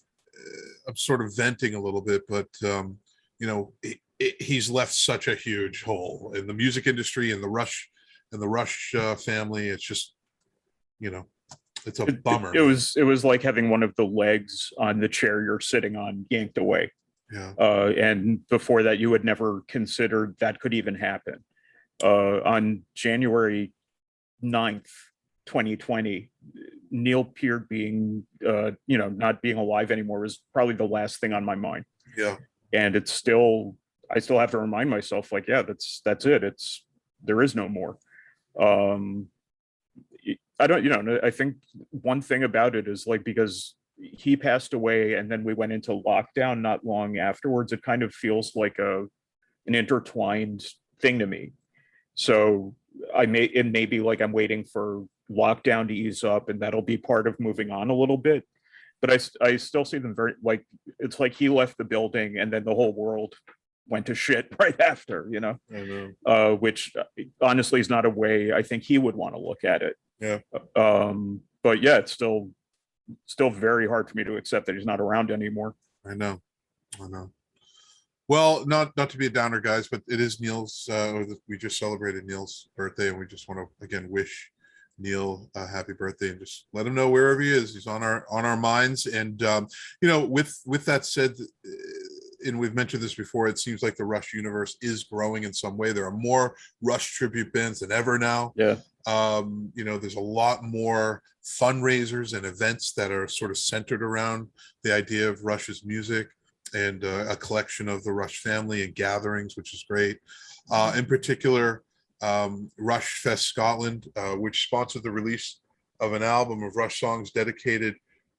sort of venting a little bit, but he's left such a huge hole in the music industry and the Rush family. It's just, it's a bummer. It was like having one of the legs on the chair you're sitting on yanked away. Yeah. And before that, you had never considered that could even happen. On January 9th, 2020, Neil Peart being, not being alive anymore was probably the last thing on my mind. Yeah. And I still have to remind myself, like, yeah, that's it. There is no more. I think one thing about it is, like, because he passed away and then we went into lockdown not long afterwards, it kind of feels like an intertwined thing to me. So it may be like I'm waiting for lockdown to ease up and that'll be part of moving on a little bit. But I still see them very, like, it's like he left the building and then the whole world went to shit right after, I know. Which honestly is not a way I think he would want to look at it. Yeah. But yeah, it's still very hard for me to accept that he's not around anymore. I know. Well, not to be a downer, guys, but it is Neil's. We just celebrated Neil's birthday, and we just want to again wish Neil a happy birthday and just let him know wherever he is. He's on our minds. And with that said, and we've mentioned this before, it seems like the Rush universe is growing in some way. There are more Rush tribute bands than ever now. Yeah. There's a lot more fundraisers and events that are sort of centered around the idea of Rush's music and a collection of the Rush family and gatherings, which is great. In particular, Rush Fest Scotland, which sponsored the release of an album of Rush songs dedicated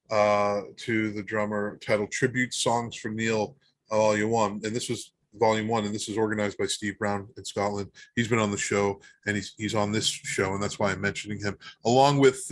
to the drummer, titled Tribute Songs for Neil, Volume 1. And this was Volume 1, and this is organized by Steve Brown in Scotland. He's been on the show, and he's on this show, and that's why I'm mentioning him. Along with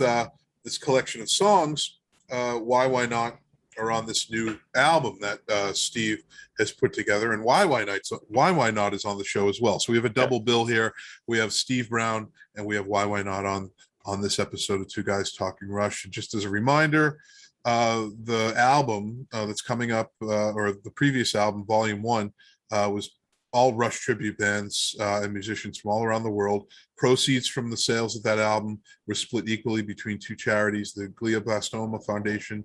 this collection of songs, YYNOT are on this new album that Steve has put together, and YYNOT is on the show as well. So we have a double bill here. We have Steve Brown and we have YYNOT on this episode of Two Guys Talking Rush. And just as a reminder, the album that's coming up, or the previous album, Volume 1, was all Rush tribute bands and musicians from all around the world. Proceeds from the sales of that album were split equally between two charities, the Glioblastoma Foundation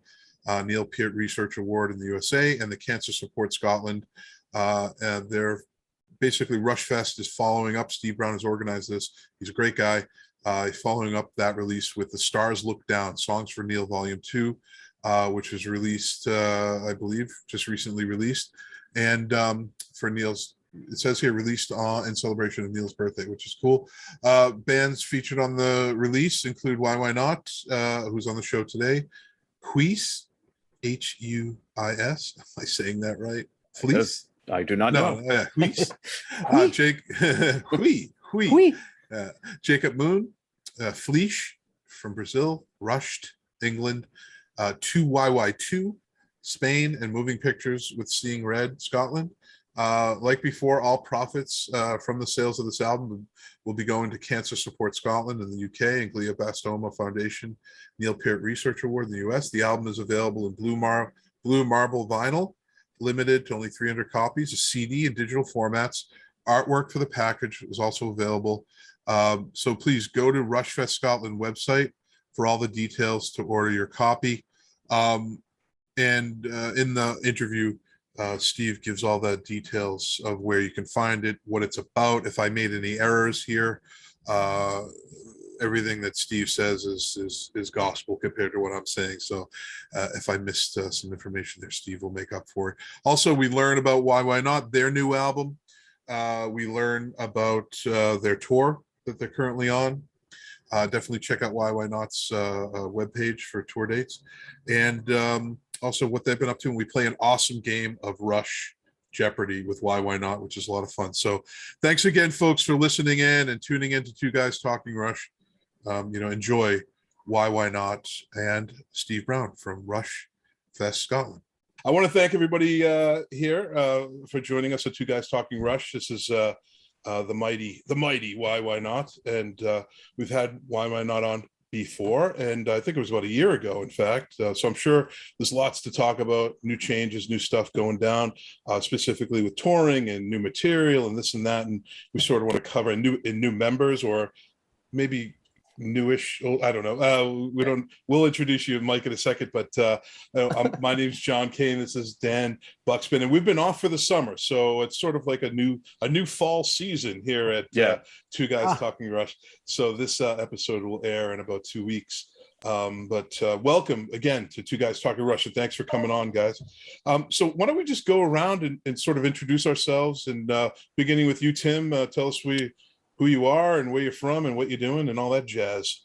Neil Peart Research Award in the USA and the Cancer Support Scotland. And they're basically, Rush Fest is following up. Steve Brown has organized this. He's a great guy. He's following up that release with The Stars Look Down, Songs for Neil Volume 2, which was released, I believe, just recently released. And for Neil's, it says here, released in celebration of Neil's birthday, which is cool. Bands featured on the release include YYNOT, who's on the show today, Huis, Huis, am I saying that right? Fleece? I do not know. Jake, Jacob Moon, Fleesh from Brazil, Rushed, England, 2YY2, Spain, and Moving Pictures with Seeing Red, Scotland. Like before, all profits from the sales of this album will be going to Cancer Support Scotland in the UK and Glioblastoma Foundation Neil Peart Research Award in the US. The album is available in blue marble vinyl, limited to only 300 copies, a CD and digital formats. Artwork for the package is also available. So please go to Rushfest Scotland website for all the details to order your copy. And in the interview, Steve gives all the details of where you can find it, what it's about. If I made any errors here, everything that Steve says is gospel compared to what I'm saying. So if I missed some information there, Steve will make up for it. Also, we learn about YYNOT, their new album. We learn about their tour that they're currently on. Definitely check out YYNOT's webpage for tour dates. And also what they've been up to. And we play an awesome game of Rush Jeopardy with YYNOT, which is a lot of fun. So thanks again, folks, for listening in and tuning in to Two Guys Talking Rush. Enjoy YYNOT and Steve Brown from Rush Fest Scotland. I want to thank everybody here for joining us at Two Guys Talking Rush. This is the mighty YYNOT, and we've had YYNOT on before, and I think it was about a year ago, in fact. So I'm sure there's lots to talk about, new changes, new stuff going down, specifically with touring and new material and this and that. And we sort of want to cover new members, or maybe newish. I don't know. We'll introduce you, Mike, in a second. But my name's John Kane. This is Dan Buxman, and we've been off for the summer, so it's sort of like a new fall season here at Two Guys Talking Rush. So this episode will air in about 2 weeks. But welcome again to Two Guys Talking Rush, and thanks for coming on, guys. So why don't we just go around and sort of introduce ourselves, and beginning with you, Tim. Tell us who you are and where you're from and what you're doing and all that jazz.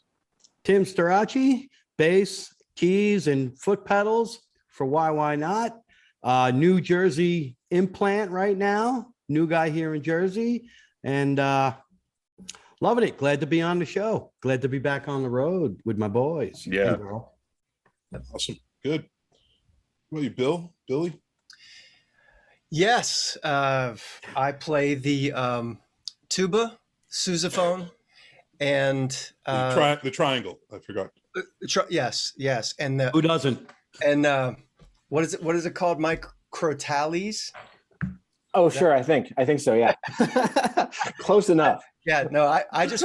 Tim Starachi, bass, keys, and foot pedals for YYNOT. New Jersey implant right now. New guy here in Jersey. And loving it. Glad to be on the show. Glad to be back on the road with my boys. Yeah. Awesome. Good. What about you, Billy? Yes. I play the tuba, sousaphone, and the triangle. I forgot. Yes, and who doesn't? And what is it called, Mike? Crotales? Oh, sure. I think so. Yeah, close enough. Yeah. No, I just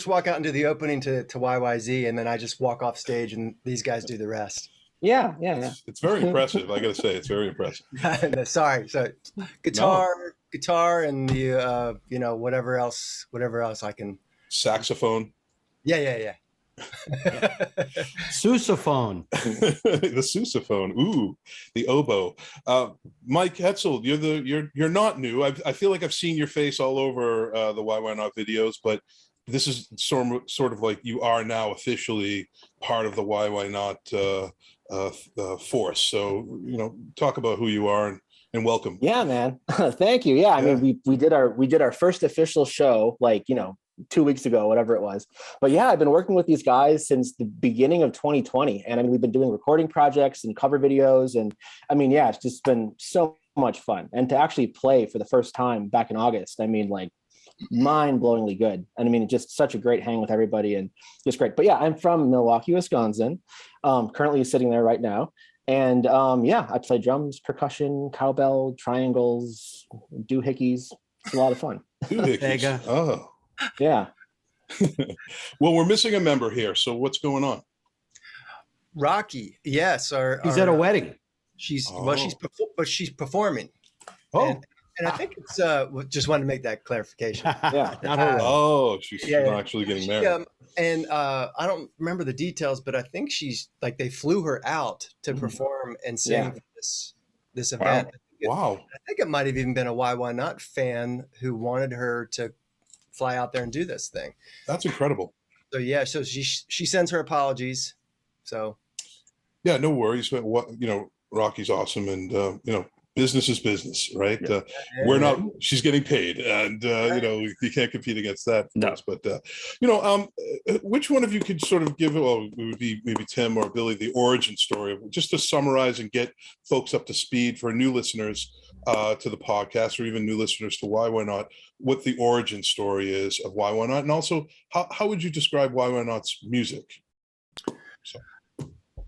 walk out into the opening to YYZ, and then I just walk off stage, and these guys do the rest. Yeah. It's very impressive. I got to say, it's very impressive. Sorry. So guitar, and the whatever else I can. Saxophone. Yeah. Sousaphone. The sousaphone. Ooh, the oboe. Mike Hetzel, you're not new. I feel like I've seen your face all over the YYNOT videos, but this is sort of like you are now officially part of the YYNOT force. So talk about who you are and welcome. Yeah, man. Thank you. Yeah, I mean, we did our first official show 2 weeks ago, whatever it was. But yeah, I've been working with these guys since the beginning of 2020, and I mean, we've been doing recording projects and cover videos, and I mean, yeah, it's just been so much fun. And to actually play for the first time back in August, I mean, like, mind-blowingly good. And I mean, just such a great hang with everybody, and just great. But yeah, I'm from Milwaukee, Wisconsin. Currently sitting there right now. And I play drums, percussion, cowbell, triangles, doohickeys. It's a lot of fun. Doohickeys. Oh. Yeah. Well, we're missing a member here. So what's going on? Rocky. Yes. He's at a wedding. She's performing. Oh. And I think it's just wanted to make that clarification. Yeah. Not her. She's not actually getting married. And I don't remember the details, but I think she's like, they flew her out to perform and sing for this event. Wow. I think it might have even been a YYNOT fan who wanted her to fly out there and do this thing. That's incredible. So yeah, so she sends her apologies. So yeah, no worries. Rocky's awesome, and business is business, right? Yeah. We're not, she's getting paid, and you can't compete against that, of No. course. But which one of you could sort of give, well, it would be maybe Tim or Billy, the origin story of, just to summarize and get folks up to speed for new listeners to the podcast, or even new listeners to YYNOT, what the origin story is of YYNOT, and also how would you describe YYNOT's music? So.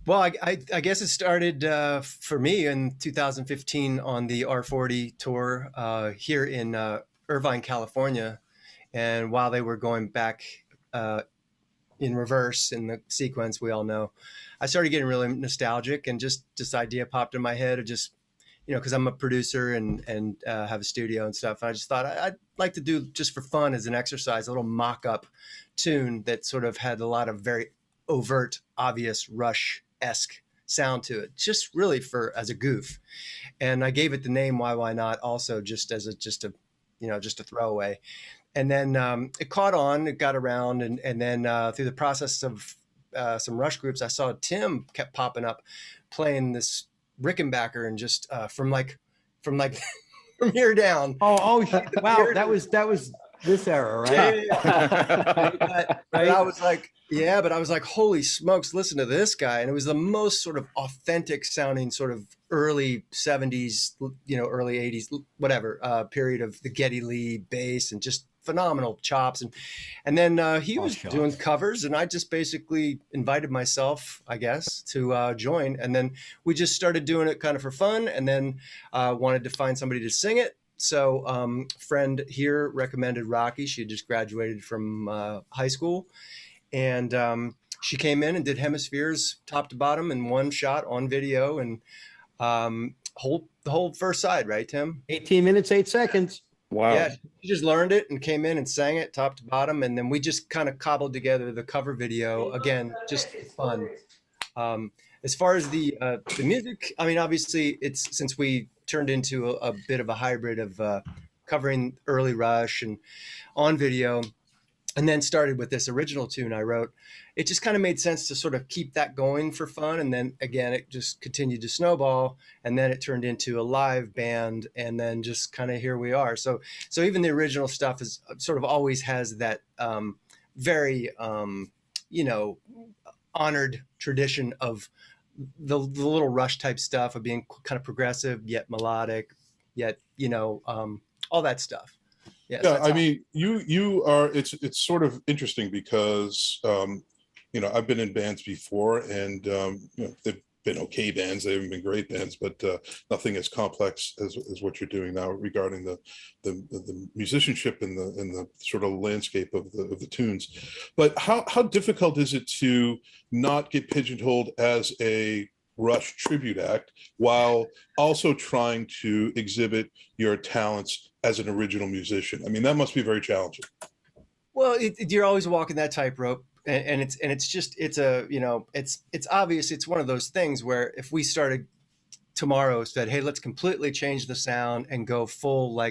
Well, I guess it started for me in 2015 on the R40 tour here in Irvine, California. And while they were going back in reverse in the sequence, we all know, I started getting really nostalgic, and just this idea popped in my head of just, because I'm a producer and have a studio and stuff. And I just thought I'd like to do, just for fun as an exercise, a little mock-up tune that sort of had a lot of very overt, obvious Rush-esque sound to it, just really as a goof. And I gave it the name YYNOT also, just as just a throwaway. And then it caught on, it got around, and then through the process of some Rush groups, I saw Tim kept popping up playing this Rickenbacker, and just from from here down. Oh, wow, that was this era, right? But I was like, but I was like, holy smokes, listen to this guy. And it was the most sort of authentic sounding sort of early 70s, early 80s, whatever, period of the Geddy Lee bass, and just phenomenal chops. And then he was doing covers, and I just basically invited myself, I guess, to join. And then we just started doing it kind of for fun, and then wanted to find somebody to sing it. So friend here recommended Rocky. She had just graduated from high school, and she came in and did Hemispheres top to bottom in one shot on video, and the whole first side, right, Tim? 18 minutes, 8 seconds. Wow. Yeah, she just learned it and came in and sang it top to bottom, and then we just kind of cobbled together the cover video. Again, just fun. As far as the music, I mean, obviously, it's, since we turned into a bit of a hybrid of covering early Rush and on video, and then started with this original tune I wrote, it just kind of made sense to sort of keep that going for fun. And then again, it just continued to snowball, and then it turned into a live band, and then just kind of here we are. So even the original stuff is sort of always has that very honored tradition of the little Rush type stuff of being kind of progressive yet melodic, yet all that stuff. Yes, yeah, I mean, you are. It's sort of interesting because I've been in bands before, and they've been okay bands. They haven't been great bands, but nothing as complex as what you're doing now regarding the musicianship and the sort of landscape of the tunes. But how difficult is it to not get pigeonholed as a Rush tribute act while also trying to exhibit your talents as an original musician? I mean, that must be very challenging. Well, you're always walking that tightrope, and it's obvious. It's one of those things where if we started tomorrow, said, hey, let's completely change the sound and go full,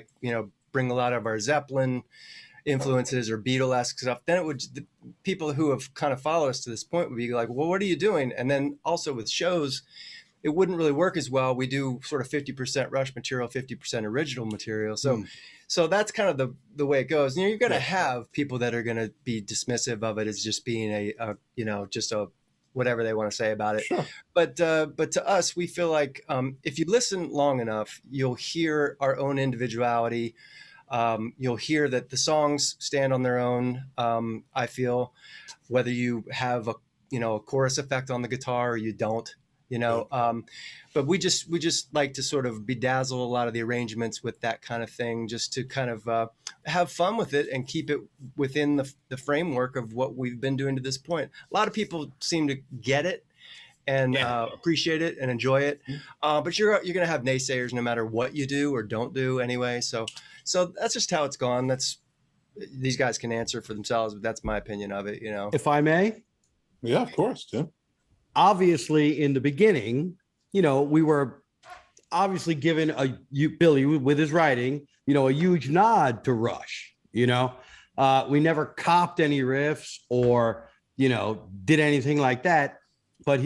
bring a lot of our Zeppelin influences or Beatle-esque stuff, then the people who have kind of followed us to this point would be like, well, what are you doing? And then also with shows, it wouldn't really work as well. We do sort of 50% Rush material, 50% original material. So that's kind of the way it goes. You're going to have people that are going to be dismissive of it as just being just a whatever they want to say about it. Sure. But to us, we feel like if you listen long enough, you'll hear our own individuality. You'll hear that the songs stand on their own. I feel, whether you have a chorus effect on the guitar or you don't, but we just like to sort of bedazzle a lot of the arrangements with that kind of thing, just to kind of have fun with it and keep it within the framework of what we've been doing to this point. A lot of people seem to get it and appreciate it and enjoy it, but you're going to have naysayers no matter what you do or don't do anyway. So that's just how it's gone. These guys can answer for themselves, but that's my opinion of it. If I may. Yeah, of course, Tim. Obviously, in the beginning, we were obviously given Billy with his writing, a huge nod to Rush. We never copped any riffs or did anything like that. But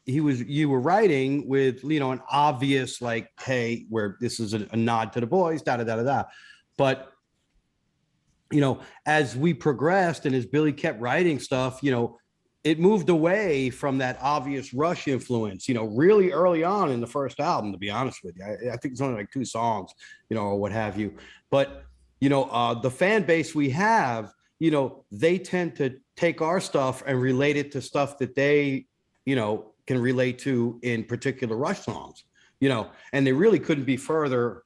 you were writing with, you know, an obvious like, hey, where this is a nod to the boys, da da da da da. But you know, as we progressed and as Billy kept writing stuff, you know, it moved away from that obvious Rush influence, you know, really early on in the first album, to be honest with you. I think it's only like 2 songs, you know, or what have you. But, you know, the fan base we have, you know, they tend to take our stuff and relate it to stuff that they, you know, can relate to in particular Rush songs, you know, and they really couldn't be further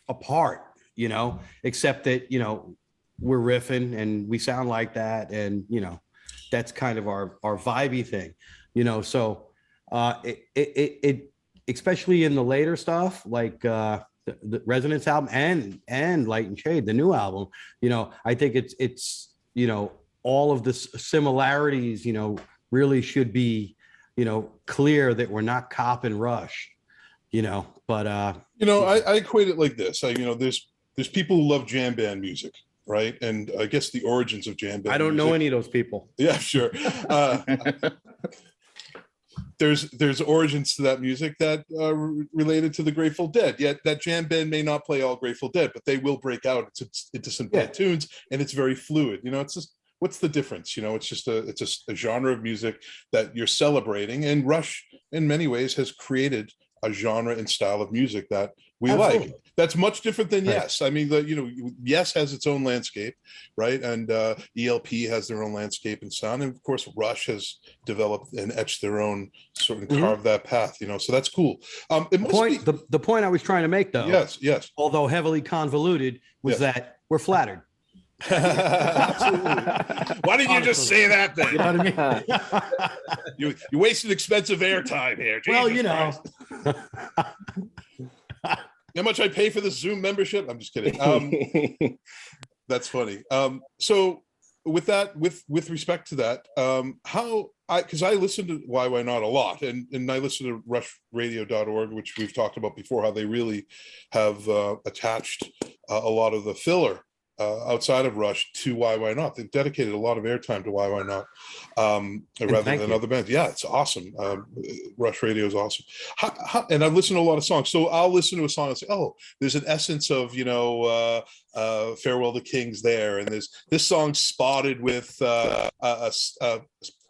apart, you know, except that, you know, we're riffing and we sound like that. And, you know, that's kind of our vibey thing, you know? So it especially in the later stuff, like the Resonance album and Light and Shade, the new album, you know, I think it's, you know, all of the similarities, you know, really should be, you know, clear that we're not copping Rush, you know, but you know, I equate it like this. You know, there's people who love jam band music, right? And I guess the origins of jam band I don't music, know any of those people. Yeah, sure. There's origins to that music that are related to the Grateful Dead. Yet that jam band may not play all Grateful Dead, but they will break out into some bad tunes, and it's very fluid. You know, it's just, what's the difference? You know, it's just a genre of music that you're celebrating, and Rush in many ways has created a genre and style of music that we like. That's much different than Yes. I mean, you know, Yes has its own landscape, right? And ELP has their own landscape and sound, and of course Rush has developed and etched their own sort of carved that path, you know. So that's cool. The point I was trying to make, though, yes, although heavily convoluted, was that we're flattered. Absolutely. Why didn't you just say that then? You know what I mean? You wasted expensive airtime here. Well, Jesus you know. How much I pay for this Zoom membership? I'm just kidding. That's funny. So with that, with respect to that, because I listen to YYNOT a lot, and I listen to rushradio.org, which we've talked about before, how they really have attached a lot of the filler outside of Rush to YYNOT. They've dedicated a lot of airtime to YYNOT rather than other bands. Yeah, it's awesome. Rush Radio is awesome. And I've listened to a lot of songs. So I'll listen to a song and say, oh, there's an essence of, you know, Farewell to Kings there. And there's this song spotted with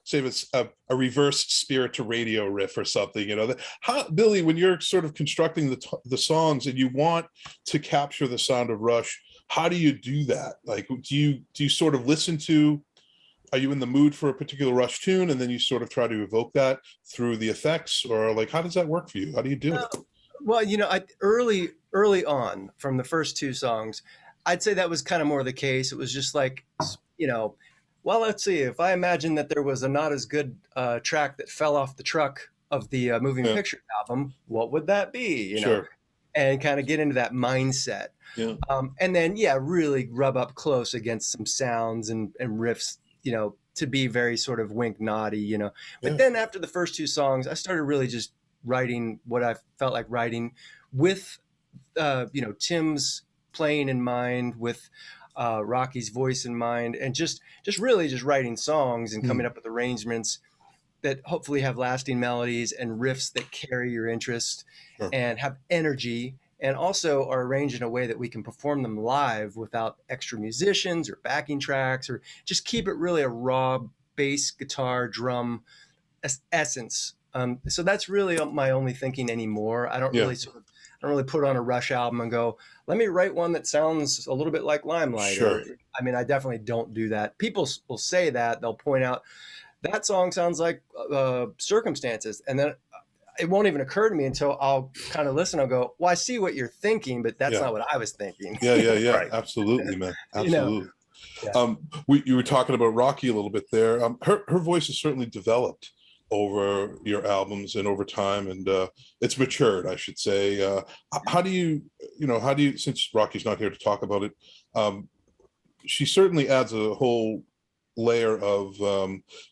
say it's a reverse Spirit to Radio riff or something, you know. Billy, when you're sort of constructing the songs and you want to capture the sound of Rush, how do you do that? Like, do you sort of listen to, are you in the mood for a particular Rush tune and then you sort of try to evoke that through the effects, or like, how does that work for you? How do you do it? Well, you know, early on from the first 2 songs, I'd say that was kind of more the case. It was just like, you know, well, let's see, if I imagine that there was a not as good track that fell off the truck of the moving picture album, what would that be? You know, and kind of get into that mindset. Yeah. And then, really rub up close against some sounds and riffs, you know, to be very sort of wink naughty, you know. But then after the first 2 songs, I started really just writing what I felt like writing with, you know, Tim's playing in mind, with Rocky's voice in mind, and just really just writing songs and coming up with arrangements that hopefully have lasting melodies and riffs that carry your interest and have energy, and also are arranged in a way that we can perform them live without extra musicians or backing tracks, or just keep it really a raw bass, guitar, drum essence. So that's really my only thinking anymore. I don't really put on a Rush album and go, let me write one that sounds a little bit like Limelight. I mean, I definitely don't do that. People will say that. They'll point out that song sounds like Circumstances. And then it won't even occur to me until I'll kind of listen. I'll go, well, I see what you're thinking, but that's not what I was thinking. Yeah. Right. Absolutely, man. Absolutely. You know? You were talking about Rocky a little bit there. Her voice has certainly developed over your albums and over time, and it's matured, I should say. How do you, since Rocky's not here to talk about it, she certainly adds a whole layer of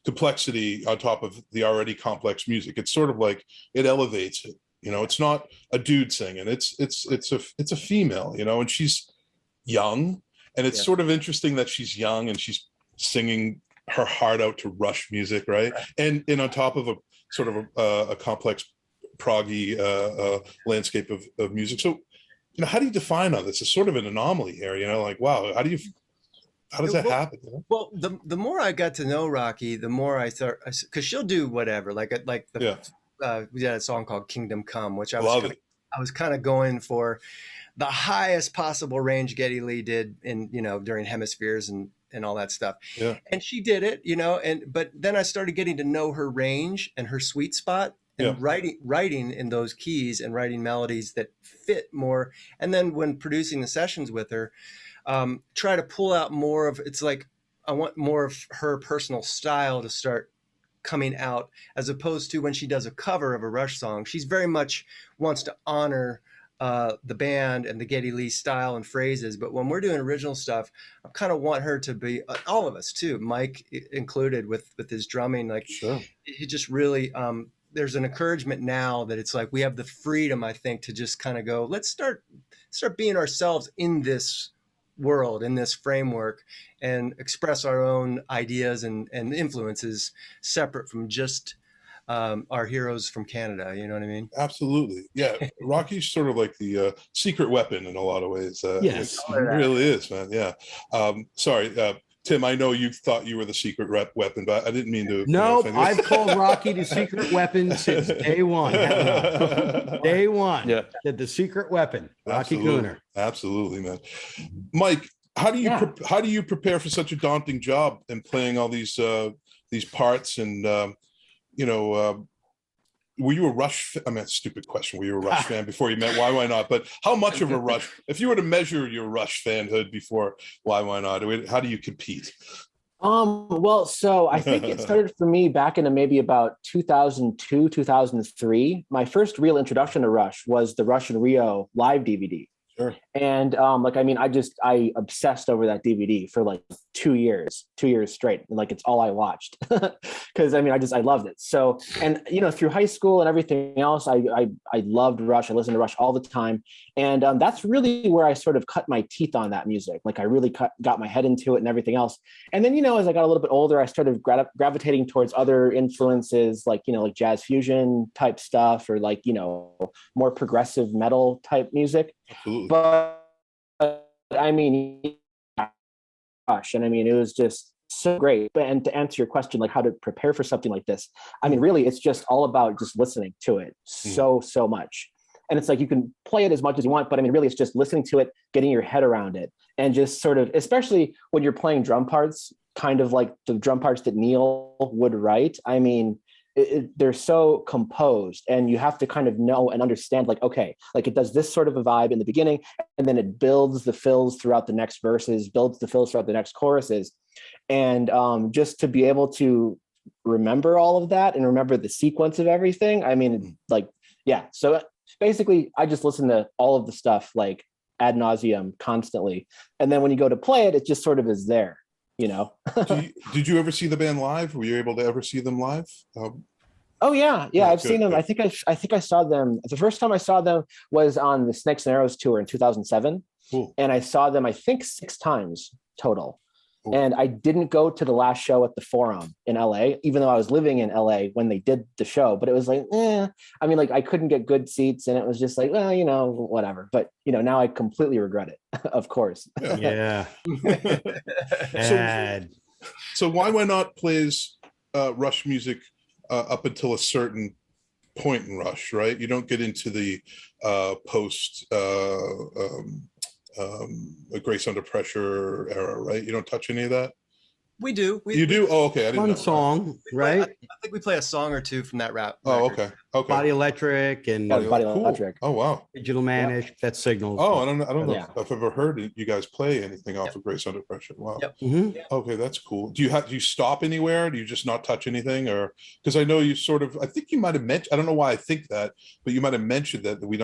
complexity on top of the already complex music. It's sort of like it elevates it. You know, it's not a dude singing. It's a female. You know, and she's young, and it's sort of interesting that she's young and she's singing her heart out to Rush music, right? And on top of a sort of a complex proggy landscape of music. So, how do you define all this? It's sort of an anomaly here, like, wow, how does that happen? Well, the more I got to know Rocky, the more I thought, because she'll do whatever. We had a song called Kingdom Come, which I was kind of going for the highest possible range Geddy Lee did during Hemispheres and all that stuff. Yeah. And she did it, but then I started getting to know her range and her sweet spot. And writing in those keys and writing melodies that fit more. And then when producing the sessions with her, try to pull out more of, it's like, I want more of her personal style to start coming out, as opposed to when she does a cover of a Rush song, she's very much wants to honor the band and the Geddy Lee style and phrases. But when we're doing original stuff, I kind of want her to be, all of us too, Mike included with his drumming, like he just really, there's an encouragement now that it's like we have the freedom, I think, to just kind of go, let's start being ourselves in this world, in this framework, and express our own ideas and influences separate from just our heroes from Canada. You know what I mean? Absolutely. Yeah. Rocky's sort of like the secret weapon in a lot of ways. Yes. It really is, man. Yeah. Sorry, Tim, I know you thought you were the secret weapon, but I didn't mean to. No, I've called Rocky the secret weapon since day one. Day one. Yeah. The secret weapon, Rocky Absolutely. Gooner. Absolutely, man. Mike, how do you prepare for such a daunting job and playing all these parts and were you a Rush? I mean, stupid question. Were you a Rush fan before you met YYNOT? But how much of a Rush? If you were to measure your Rush fanhood before YYNOT, how do you compete? Well, so I think it started for me back in maybe about 2002, 2003. My first real introduction to Rush was the Rush in Rio live DVD. Sure. And I obsessed over that DVD for like 2 years straight. Like it's all I watched because I loved it. So, and through high school and everything else, I loved Rush. I listened to Rush all the time. And that's really where I sort of cut my teeth on that music. Like I really got my head into it and everything else. And then, as I got a little bit older, I started gravitating towards other influences like jazz fusion type stuff or like, more progressive metal type music. Absolutely. But Rush, and it was just so great. And to answer your question, like how to prepare for something like this, really, it's just all about just listening to it so much. And it's like you can play it as much as you want, but really, it's just listening to it, getting your head around it, and just sort of, especially when you're playing drum parts, kind of like the drum parts that Neil would write. They're so composed, and you have to kind of know and understand, like, okay, like it does this sort of a vibe in the beginning, and then it builds the fills throughout the next verses, builds the fills throughout the next choruses. And just to be able to remember all of that and remember the sequence of everything. So basically I just listen to all of the stuff like ad nauseum constantly. And then when you go to play it, it just sort of is there. Did you ever see the band live? Were you able to ever see them live? Oh yeah. I've seen them. Good. I think I saw them. The first time I saw them was on the Snakes and Arrows tour in 2007. Cool. And I saw them, I think 6 times total. Cool. And I didn't go to the last show at the Forum in LA, even though I was living in LA when they did the show. But it was like, I couldn't get good seats, and it was just like, well, whatever. But now I completely regret it, of course. Yeah. So YYNOT plays Rush music up until a certain point in Rush, right? You don't get into the post Grace Under Pressure era, right? You don't touch any of that? We do. You do? Oh, okay. I didn't know. Song, right? I think we play a song or two from that rap. Oh, record. okay. Body Electric and Body Cool. Electric. Oh, wow. Digital Manish. That Signals. Oh, I don't know Yeah. if I've ever heard you guys play anything off of Grace Under Pressure. Wow. Yep. Mhm. Okay, that's cool. Do you stop anywhere? Do you just not touch anything? Or because I know you I think you might have mentioned, I don't know why I think that, but you might have mentioned that we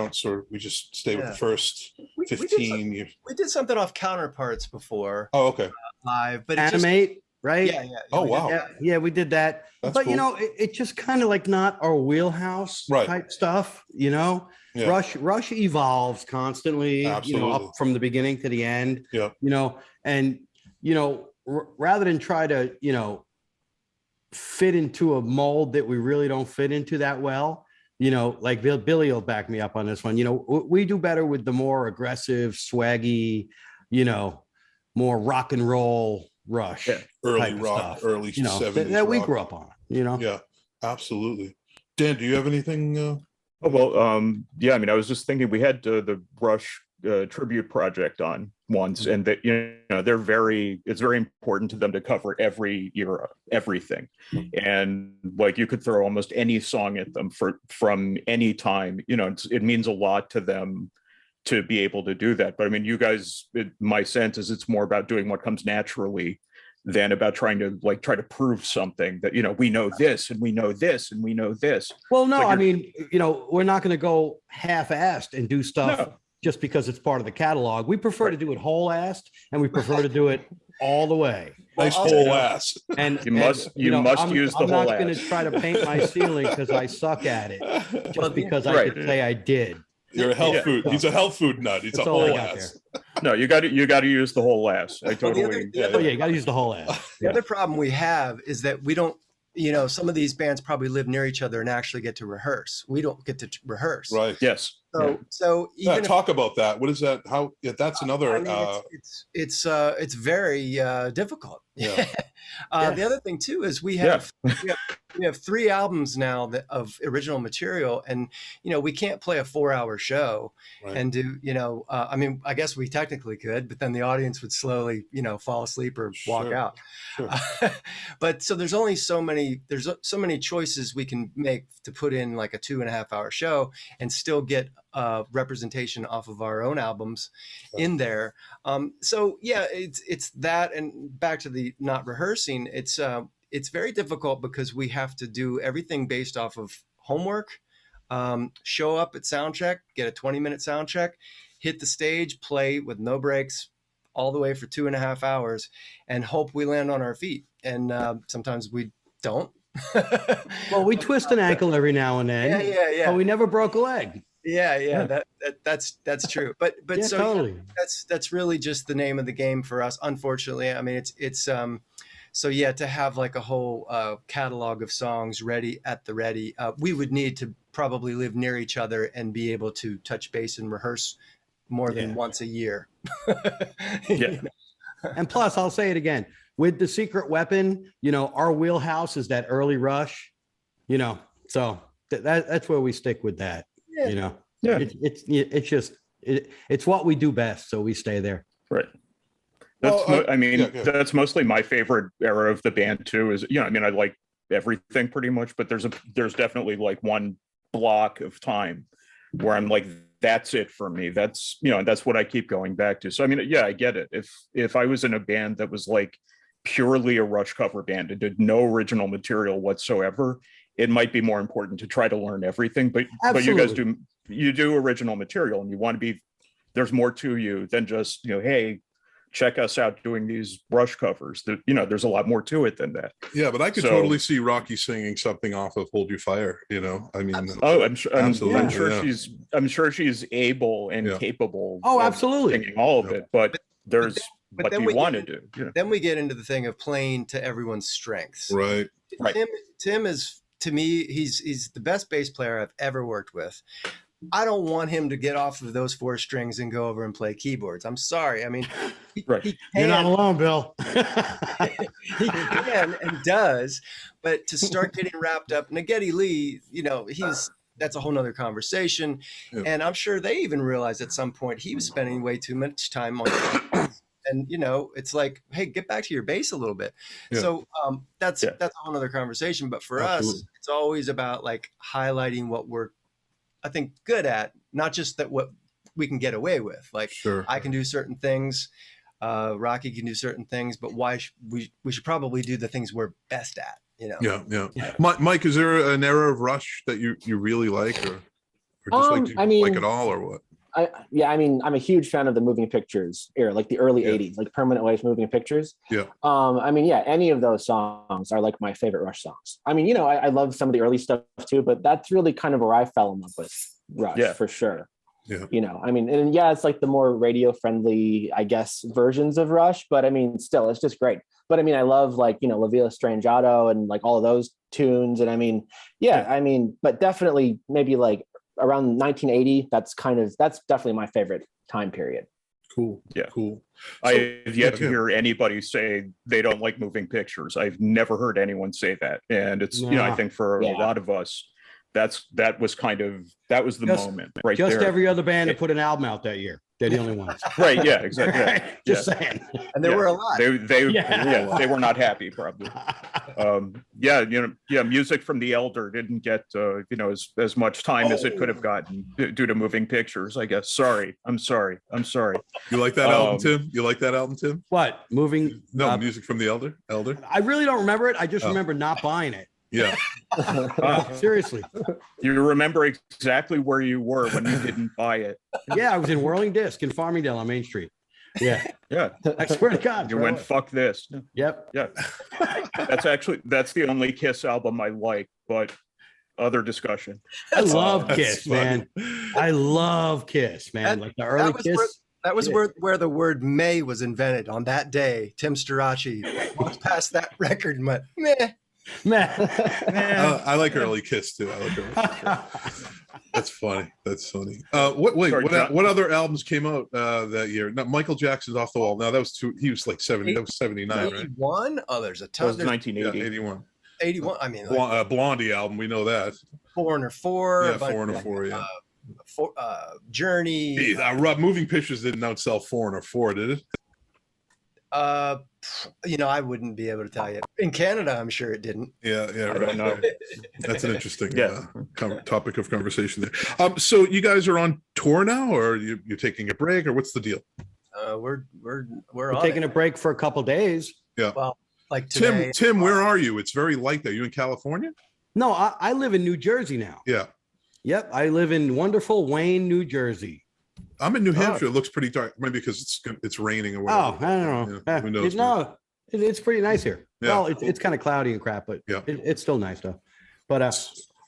just stay with the first 15 years. We did something off Counterparts before Oh, okay. live, but Animate, right? Yeah. Oh, wow. Yeah, we did that. That's But cool. it's just kind of like not our wheelhouse Right. type stuff, Yeah. Rush evolves constantly, Absolutely. up from the beginning to the end. Yeah. And rather than try to, fit into a mold that we really don't fit into that well. You know, like Billy will back me up on this one. You know, we do better with the more aggressive, swaggy, you know, more rock and roll Rush, early type of rock, stuff, early you know, 70s that we rock. grew up on, you know? Yeah, absolutely. Dan, do you have anything? Oh, well, yeah, I mean, I was just thinking we had the Rush tribute project on once, and that, you know, it's very important to them to cover every era, everything. And like, you could throw almost any song at them from any time, you know, it means a lot to them to be able to do that. But I mean, you guys, my sense is it's more about doing what comes naturally than about trying to prove something that, you know, we know this and we know this and we know this. Well, no, Like I mean, you know, we're not going to go half-assed and do stuff just because it's part of the catalog. We prefer to do it whole-assed, and we prefer to do it all the way. Nice whole ass. And You must use the I'm whole not going to ass. try to paint my ceiling because I suck at it, just because I could say I did. You're a health food. He's a health food nut. He's That's a all I whole got ass. No, you got to use the whole ass. I totally. Oh yeah, you got to use the whole ass. The other problem we have is that we don't, you know, some of these bands probably live near each other and actually get to reverse. We don't get to rehearse. Right. Yes. So even talk about that. What is that? How? Yeah, that's another. I mean, it's very difficult. Yeah. The other thing too is we have 3 albums now of original material, and you know, we can't play a 4-hour show and do, you know, I mean, I guess we technically could, but then the audience would slowly, you know, fall asleep or walk out. Sure. But so there's so many choices we can make to put in like a 2.5-hour show and still get representation off of our own albums in there. So yeah, it's that, and back to the not rehearsing, it's very difficult because we have to do everything based off of homework, show up at sound check, get a 20-minute sound check, hit the stage, play with no breaks all the way for 2.5 hours, and hope we land on our feet. And sometimes we don't. Well, we twist an ankle every now and then. Yeah. But we never broke a leg. Yeah. That's true. But yeah, so totally. That's really just the name of the game for us. Unfortunately, I mean, it's so yeah, to have like a whole catalog of songs ready at the ready, we would need to probably live near each other and be able to touch base and rehearse more than once a year. Yeah. And plus, I'll say it again, with the Secret Weapon, you know, our wheelhouse is that early Rush, you know, so that's where we stick with that. Yeah. You know, it's what we do best, so we stay there. Right. That's mostly my favorite era of the band too. Is, you know, I mean, I like everything pretty much, but there's definitely like one block of time where I'm like, that's it for me. That's, you know, that's what I keep going back to. So I mean, yeah, I get it. If I was in a band that was like purely a Rush cover band and did no original material whatsoever, it might be more important to try to learn everything. But you guys do original material, and you want to be, there's more to you than just, you know, hey, check us out doing these Rush covers. That, you know, there's a lot more to it than that. Yeah, but I could totally see Rocky singing something off of "Hold Your Fire." You know, I mean, I'm sure she's able and capable. Oh, absolutely, singing all of it. But there's what do you want to do? Yeah. Then we get into the thing of playing to everyone's strengths. Right. Tim is, to me, he's the best bass player I've ever worked with. I don't want him to get off of those 4 strings and go over and play keyboards. I'm sorry. I mean, he You're not alone, Bill. He can and does, but to start getting wrapped up, and Geddy Lee, you know, that's a whole nother conversation. Yeah. And I'm sure they even realized at some point he was spending way too much time on and, you know, it's like, hey, get back to your bass a little bit. Yeah. So that's a whole other conversation. But for us, it's always about like highlighting what we're, I think, good at, not just that what we can get away with. Like, I can do certain things, Rocky can do certain things, but we should probably do the things we're best at, you know? Yeah. Mike, is there an era of Rush that you really like, or just like it all, or what? I mean, I'm a huge fan of the moving pictures era, like the early 80s, like Permanent Waves, Moving Pictures. Yeah. I mean, any of those songs are like my favorite Rush songs. I mean, you know, I love some of the early stuff too, but that's really kind of where I fell in love with Rush for sure. Yeah. You know, I mean, and it's like the more radio friendly, I guess, versions of Rush, but I mean, still, it's just great. but I mean, I love like, you know, La Villa Strangiato and like all of those tunes. And I mean, I mean, but definitely maybe like around 1980, that's definitely my favorite time period. Cool. Yeah. Cool. I've yet to hear anybody say they don't like moving pictures. I've never heard anyone say that. And it's, you know, I think for a lot of us, that was the moment right there. Just every other band that put an album out that year. They're the only ones. Right. Yeah, exactly. Yeah. Just saying. And there were a lot. They were not happy probably. Music from the Elder didn't get, as much time as it could have gotten due to moving pictures, I guess. I'm sorry. You like that album, Tim? You like that album, Tim? What? Moving? No, Music from the Elder? I really don't remember it. I just remember not buying it. Yeah. Seriously. You remember exactly where you were when you didn't buy it. Yeah, I was in Whirling Disc in Farmingdale on Main Street. Yeah. I swear to God. You went, fuck this. Yep. Yeah. That's the only Kiss album I like, but other discussion. I love Kiss, man. I love Kiss, man. Like the early Kiss. That was where the word May was invented. On that day, Tim Starace walked past that record and went, meh. I like early Kiss too. That's funny. What other albums came out that year? No, Michael Jackson's Off the Wall. Now he was like 70. That was 79, right? 81. Oh, there's a ton. That was 1980. Yeah, 81. 81. I mean, like, Blondie album. We know that. Foreigner 4. Yeah, Foreigner 4. Yeah. Journey. Geez, Moving Pictures didn't outsell Foreigner 4, did it? I wouldn't be able to tell you. In Canada, I'm sure it didn't. Yeah, I don't know. That's an interesting topic of conversation there. So you guys are on tour now, or you're taking a break, or what's the deal? We're taking a break for a couple days. Yeah. Well, like today, Tim, where are you? It's very light there. You in California? No, I live in New Jersey now. Yeah. Yep, I live in wonderful Wayne, New Jersey. I'm in New Hampshire. It looks pretty dark, maybe because it's raining or whatever. Oh, I don't know. Yeah, who knows? It's pretty nice here. Yeah. Well, it's kind of cloudy and crap, but yeah, it's still nice though. But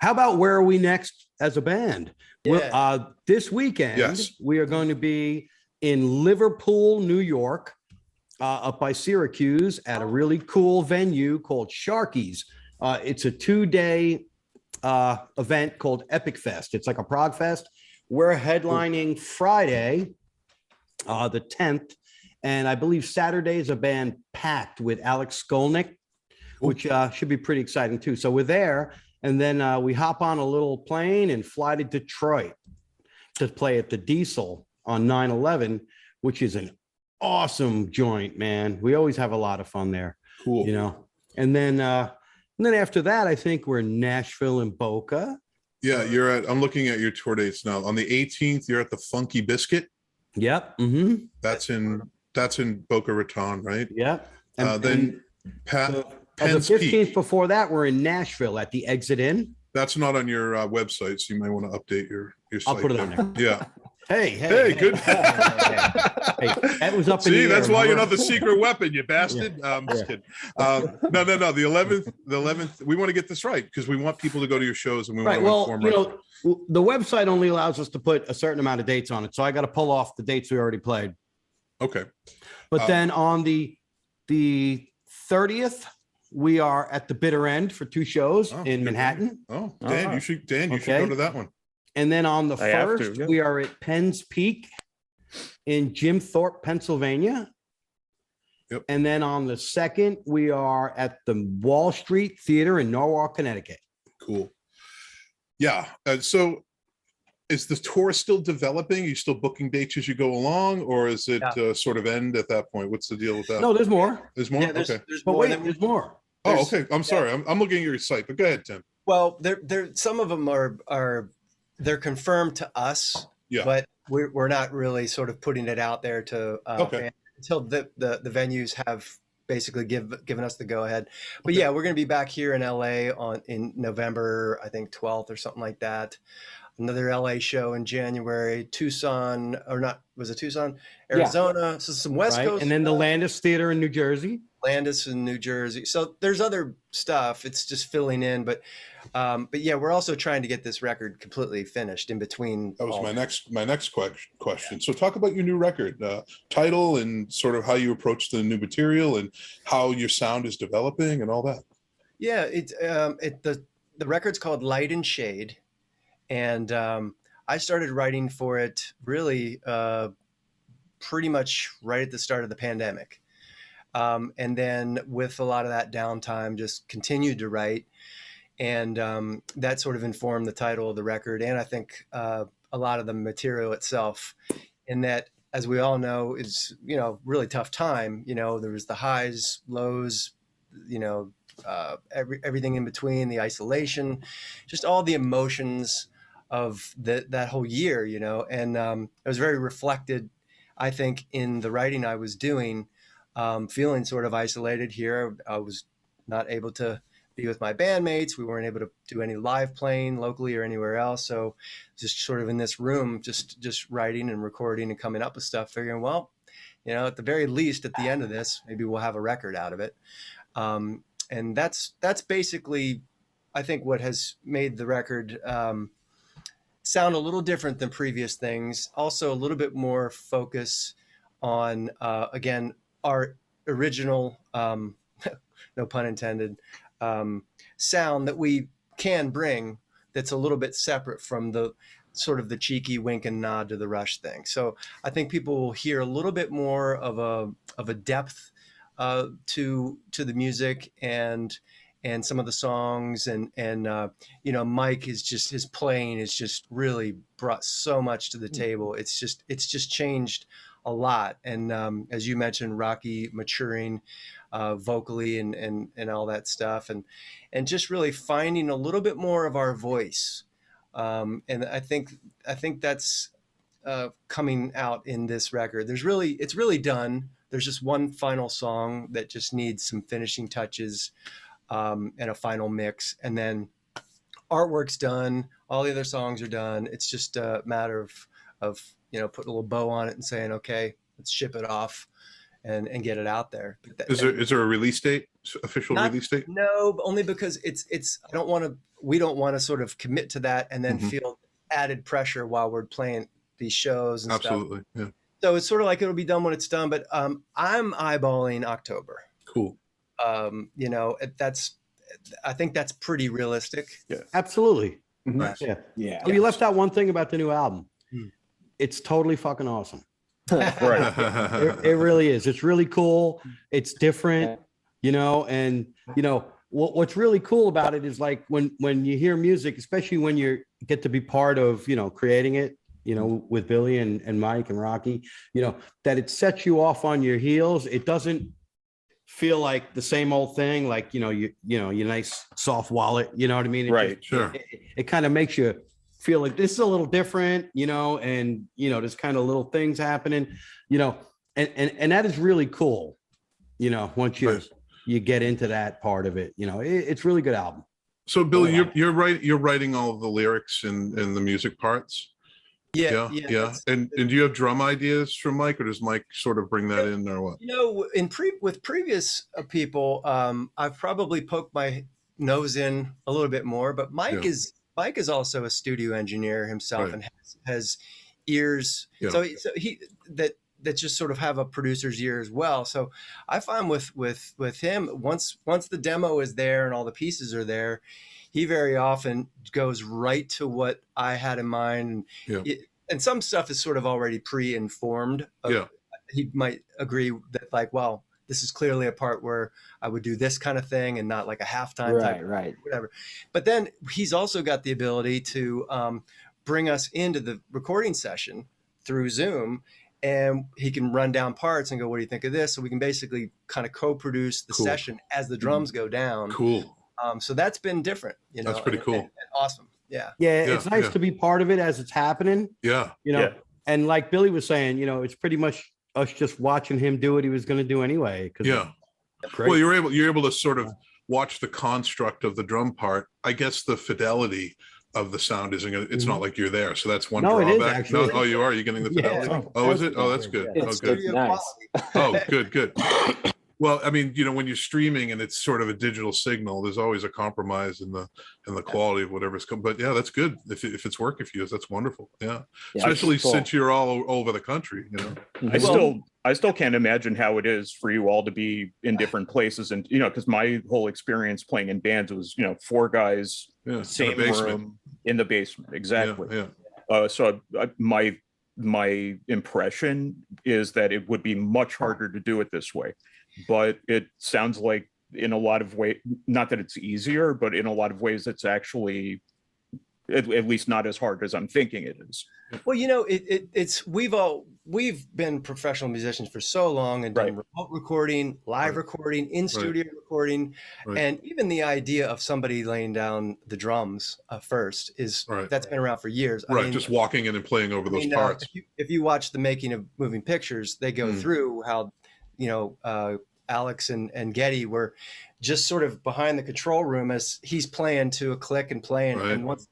how about where are we next as a band? Yeah. Well, this weekend we are going to be in Liverpool, New York, up by Syracuse at a really cool venue called Sharky's. It's a 2-day event called Epic Fest. It's like a prog fest. We're headlining Friday, the 10th, and I believe Saturday is a band Packed with Alex Skolnick, which should be pretty exciting too. So we're there, and then we hop on a little plane and fly to Detroit to play at the Diesel on 9/11, which is an awesome joint, man. We always have a lot of fun there. Cool. And then after that, I think we're in Nashville and Boca. Yeah, I'm looking at your tour dates now. On the 18th, you're at the Funky Biscuit. Yep. Mm-hmm. That's in Boca Raton, right? Yep. Then the Penn's 15th Peak. before that, we're in Nashville at the Exit Inn. That's not on your website, so you might want to update your site. I'll put it on there. Yeah. Hey, good. Hey, that was up in the See, air. that's why you're not the secret weapon, you bastard. I'm just kidding. No. The 11th. We want to get this right because we want people to go to your shows, and we want to inform. The website only allows us to put a certain amount of dates on it, so I got to pull off the dates we already played. Okay. But then on the 30th, we are at the Bitter End for 2 shows in Manhattan. Oh, Dan, you should go to that one. And then on the 1st, we are at Penn's Peak in Jim Thorpe, Pennsylvania. Yep. And then on the 2nd, we are at the Wall Street Theater in Norwalk, Connecticut. Cool. Yeah. So is the tour still developing? Are you still booking dates as you go along, or is it sort of end at that point? What's the deal with that? No, there's more. There's more? Yeah, there's But more. wait, there's more. Oh, okay. I'm sorry. I'm looking at your site, but go ahead, Tim. Well, some of them are they're confirmed to us, but we're not really sort of putting it out there to until the venues have basically given us the go ahead. But yeah, we're going to be back here in LA in November, I think 12th or something like that. Another LA show in January, Tucson, Arizona. So some West Coast. And then the Landis Theater in New Jersey. Landis in New Jersey. So there's other stuff. It's just filling in, but yeah, we're also trying to get this record completely finished in between. That was my next question. So talk about your new record, title, and sort of how you approach the new material and how your sound is developing and all that. Yeah, the record's called Light and Shade, and I started writing for it really pretty much right at the start of the pandemic. And then with a lot of that downtime, just continued to write. And that sort of informed the title of the record. And I think a lot of the material itself, in that, as we all know, is, really tough time. There was the highs, lows, everything in between, the isolation, just all the emotions of that whole year, and it was very reflected, I think, in the writing I was doing, feeling sort of isolated here. I was not able to be with my bandmates. We weren't able to do any live playing locally or anywhere else. So just sort of in this room, just writing and recording and coming up with stuff, figuring, well, at the very least, at the end of this, maybe we'll have a record out of it. And that's basically, I think, what has made the record sound a little different than previous things. Also a little bit more focus on, again, our original, no pun intended, sound that we can bring, that's a little bit separate from the sort of the cheeky wink and nod to the Rush thing. So I think people will hear a little bit more of a depth to the music and some of the songs, and Mike is just, his playing is just really brought so much to the table. It's just changed a lot. And as you mentioned, Rocky maturing vocally and all that stuff, and just really finding a little bit more of our voice. And I think that's coming out in this record. It's really done. There's just one final song that just needs some finishing touches and a final mix, and then artwork's done. All the other songs are done. It's just a matter of putting a little bow on it and saying, okay, let's ship it off and get it out there. Is there a release date, official release date? No, only because we don't want to sort of commit to that and then feel added pressure while we're playing these shows and Absolutely, stuff. yeah. So it's sort of like it'll be done when it's done, but I'm eyeballing October. Cool. I think that's pretty realistic. Yeah, Absolutely. nice. Yeah. Oh, you left out one thing about the new album. It's totally fucking awesome. Right. It really is. It's really cool. It's different, and what's really cool about it is, like, when you hear music, especially when you get to be part of, creating it, with Billy and Mike and Rocky, that it sets you off on your heels. It doesn't feel like the same old thing, like, your nice soft wallet, you know what I mean? Right. Sure. It kind of makes you feel like this is a little different, and, there's kind of little things happening, and that is really cool. Once you get into that part of it, it's really good album. So Billy, you're writing all of the lyrics and the music parts. Yeah. And do you have drum ideas from Mike, or does Mike sort of bring that in, or what? With previous people, I've probably poked my nose in a little bit more, but Mike is also a studio engineer himself, Right. and has ears. Yeah. So he that just sort of have a producer's ear as well. So I find with him, once the demo is there and all the pieces are there, he very often goes right to what I had in mind. And some stuff is sort of already pre-informed. He might agree that, like, well, this is clearly a part where I would do this kind of thing and not like a halftime type, whatever. But then he's also got the ability to bring us into the recording session through Zoom, and he can run down parts and go, what do you think of this? So we can basically kind of co-produce the session as the drums go down. Cool. So that's been different, That's pretty cool. And awesome. Yeah. It's nice to be part of it as it's happening. And like Billy was saying, it's pretty much us just watching him do what he was going to do anyway. Well, you're able to sort of watch the construct of the drum part. I guess the fidelity of the sound it's not like you're there, so that's one drawback. It is, actually. Oh, you are? You're getting the fidelity? Is it? Oh, that's good. It's good. nice. Oh, good. Well, I mean, when you're streaming and it's sort of a digital signal, there's always a compromise in the quality of whatever's come. But yeah, that's good. If it's working for you, that's wonderful. Yeah, especially cool. since you're all over the country. I still can't imagine how it is for you all to be in different places, and because my whole experience playing in bands was 4 guys, same room in the basement, exactly. So my impression is that it would be much harder to do it this way, but it sounds like in a lot of ways, not that it's easier, but in a lot of ways it's actually at least not as hard as I'm thinking it is. Well, it's we've been professional musicians for so long and done remote recording, live recording, in studio recording, and even the idea of somebody laying down the drums first is that's been around for years. I mean, just walking in and playing over those parts. If you watch the making of moving pictures, they go through how Alex and Getty were just sort of behind the control room as he's playing to a click and playing, and once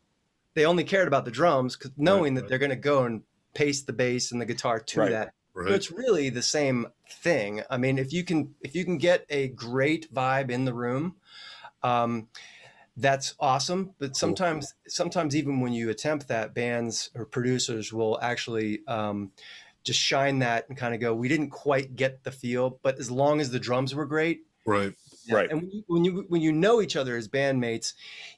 they only cared about the drums, knowing that they're going to go and paste the bass and the guitar to that. So it's really the same thing. I mean, if you can get a great vibe in the room, that's awesome. But sometimes even when you attempt that, bands or producers will actually just shine that and kind of go, we didn't quite get the feel, but as long as the drums were great. Right. And when you know each other as bandmates,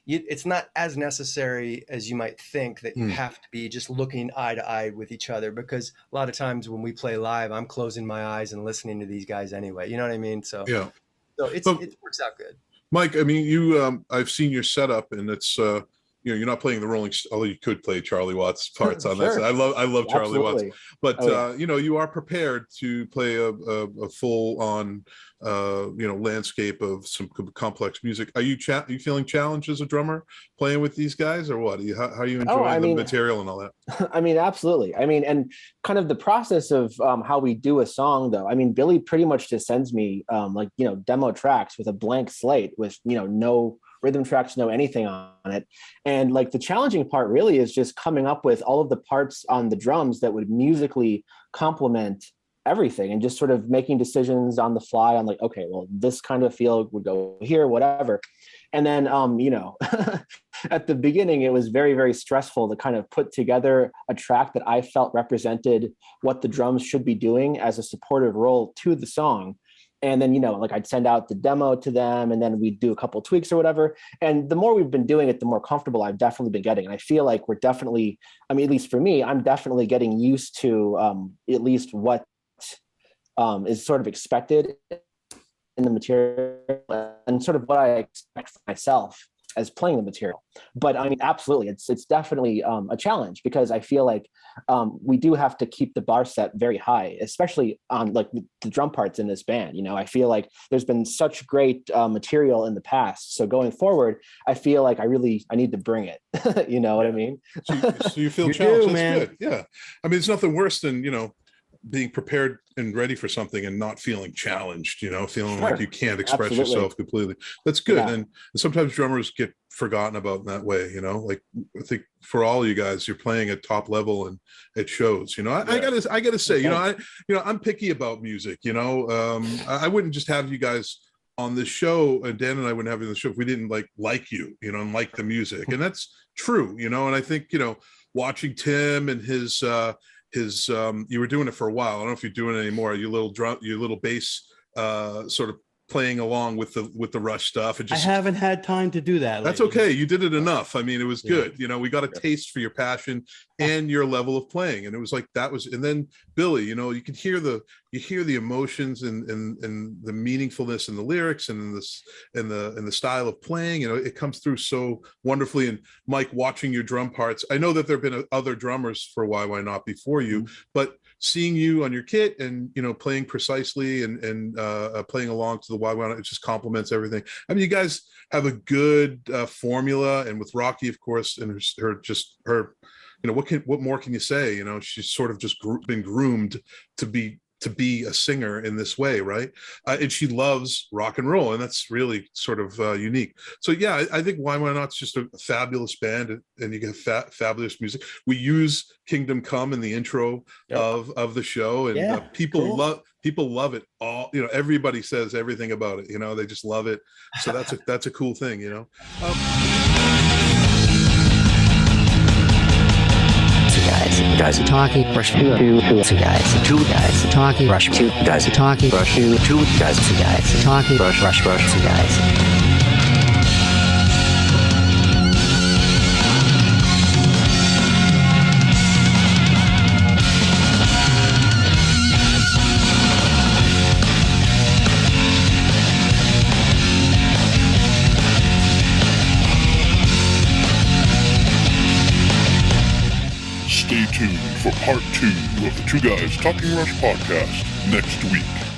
it's not as necessary as you might think that you have to be just looking eye to eye with each other, because a lot of times when we play live, I'm closing my eyes and listening to these guys anyway. You know what I mean? So it works out good. Mike, I mean, I've seen your setup, and it's you're not playing the Rolling, although you could play Charlie Watts parts on that. I love Charlie Watts, but you are prepared to play a full on landscape of some complex music. Are you feeling challenged as a drummer playing with these guys, or what? How are you enjoying the material and all that? I mean, absolutely. I mean, and kind of the process of how we do a song, though. I mean, Billy pretty much just sends me demo tracks with a blank slate with no rhythm tracks, no anything on it. And like the challenging part really is just coming up with all of the parts on the drums that would musically complement everything, and just sort of making decisions on the fly on like, okay, well, this kind of feel would go here, whatever. And then, at the beginning, it was very, very stressful to kind of put together a track that I felt represented what the drums should be doing as a supportive role to the song. And then, I'd send out the demo to them, and then we'd do a couple of tweaks or whatever. And the more we've been doing it, the more comfortable I've definitely been getting. And I feel like we're definitely, at least for me, I'm definitely getting used to at least what is sort of expected in the material and sort of what I expect for myself as playing the material. But I mean, absolutely, it's definitely a challenge, because I feel like we do have to keep the bar set very high, especially on like the drum parts in this band. I feel like there's been such great material in the past. So going forward, I feel like I need to bring it. You know what I mean? So you feel challenged. That's good. Yeah. I mean, it's nothing worse than, being prepared and ready for something and not feeling challenged, feeling like you can't express yourself completely. That's good. Yeah. And sometimes drummers get forgotten about in that way, like I think for all you guys, you're playing at top level and it shows. I gotta say, I'm picky about music. I wouldn't just have you guys on this show, and Dan and I wouldn't have you on the show if we didn't like you, and like the music. And that's true, and I think, watching Tim and his you were doing it for a while. I don't know if you're doing it anymore. Your little bass sort of playing along with the Rush stuff. And just, I haven't had time to do that. That's lately. okay. You did it enough. I mean, it was good. We got a taste for your passion and your level of playing. And it was like, and then Billy, you could hear the emotions and the meaningfulness in the lyrics and the style of playing. It comes through so wonderfully. And Mike, watching your drum parts, I know that there have been other drummers for YYNOT before you, but seeing you on your kit and playing precisely and playing along to the YYNOT, it just complements everything. I mean, you guys have a good formula, and with Rocky, of course, and her what more can you say? She's sort of just been groomed to to be a singer in this way, right? And she loves rock and roll, and that's really sort of unique. So yeah, I think YYNOT's just a fabulous band, and you get fabulous music. We use Kingdom Come in the intro of the show, and people love it all. You know, everybody says everything about it. You know, they just love it. So that's a cool thing. You know. Two guys are talking, brush two guys are talking, brush two guys are talking, brush two guys are talking, brush two guys. Stay tuned for part 2 of the Two Guys Talking Rush podcast next week.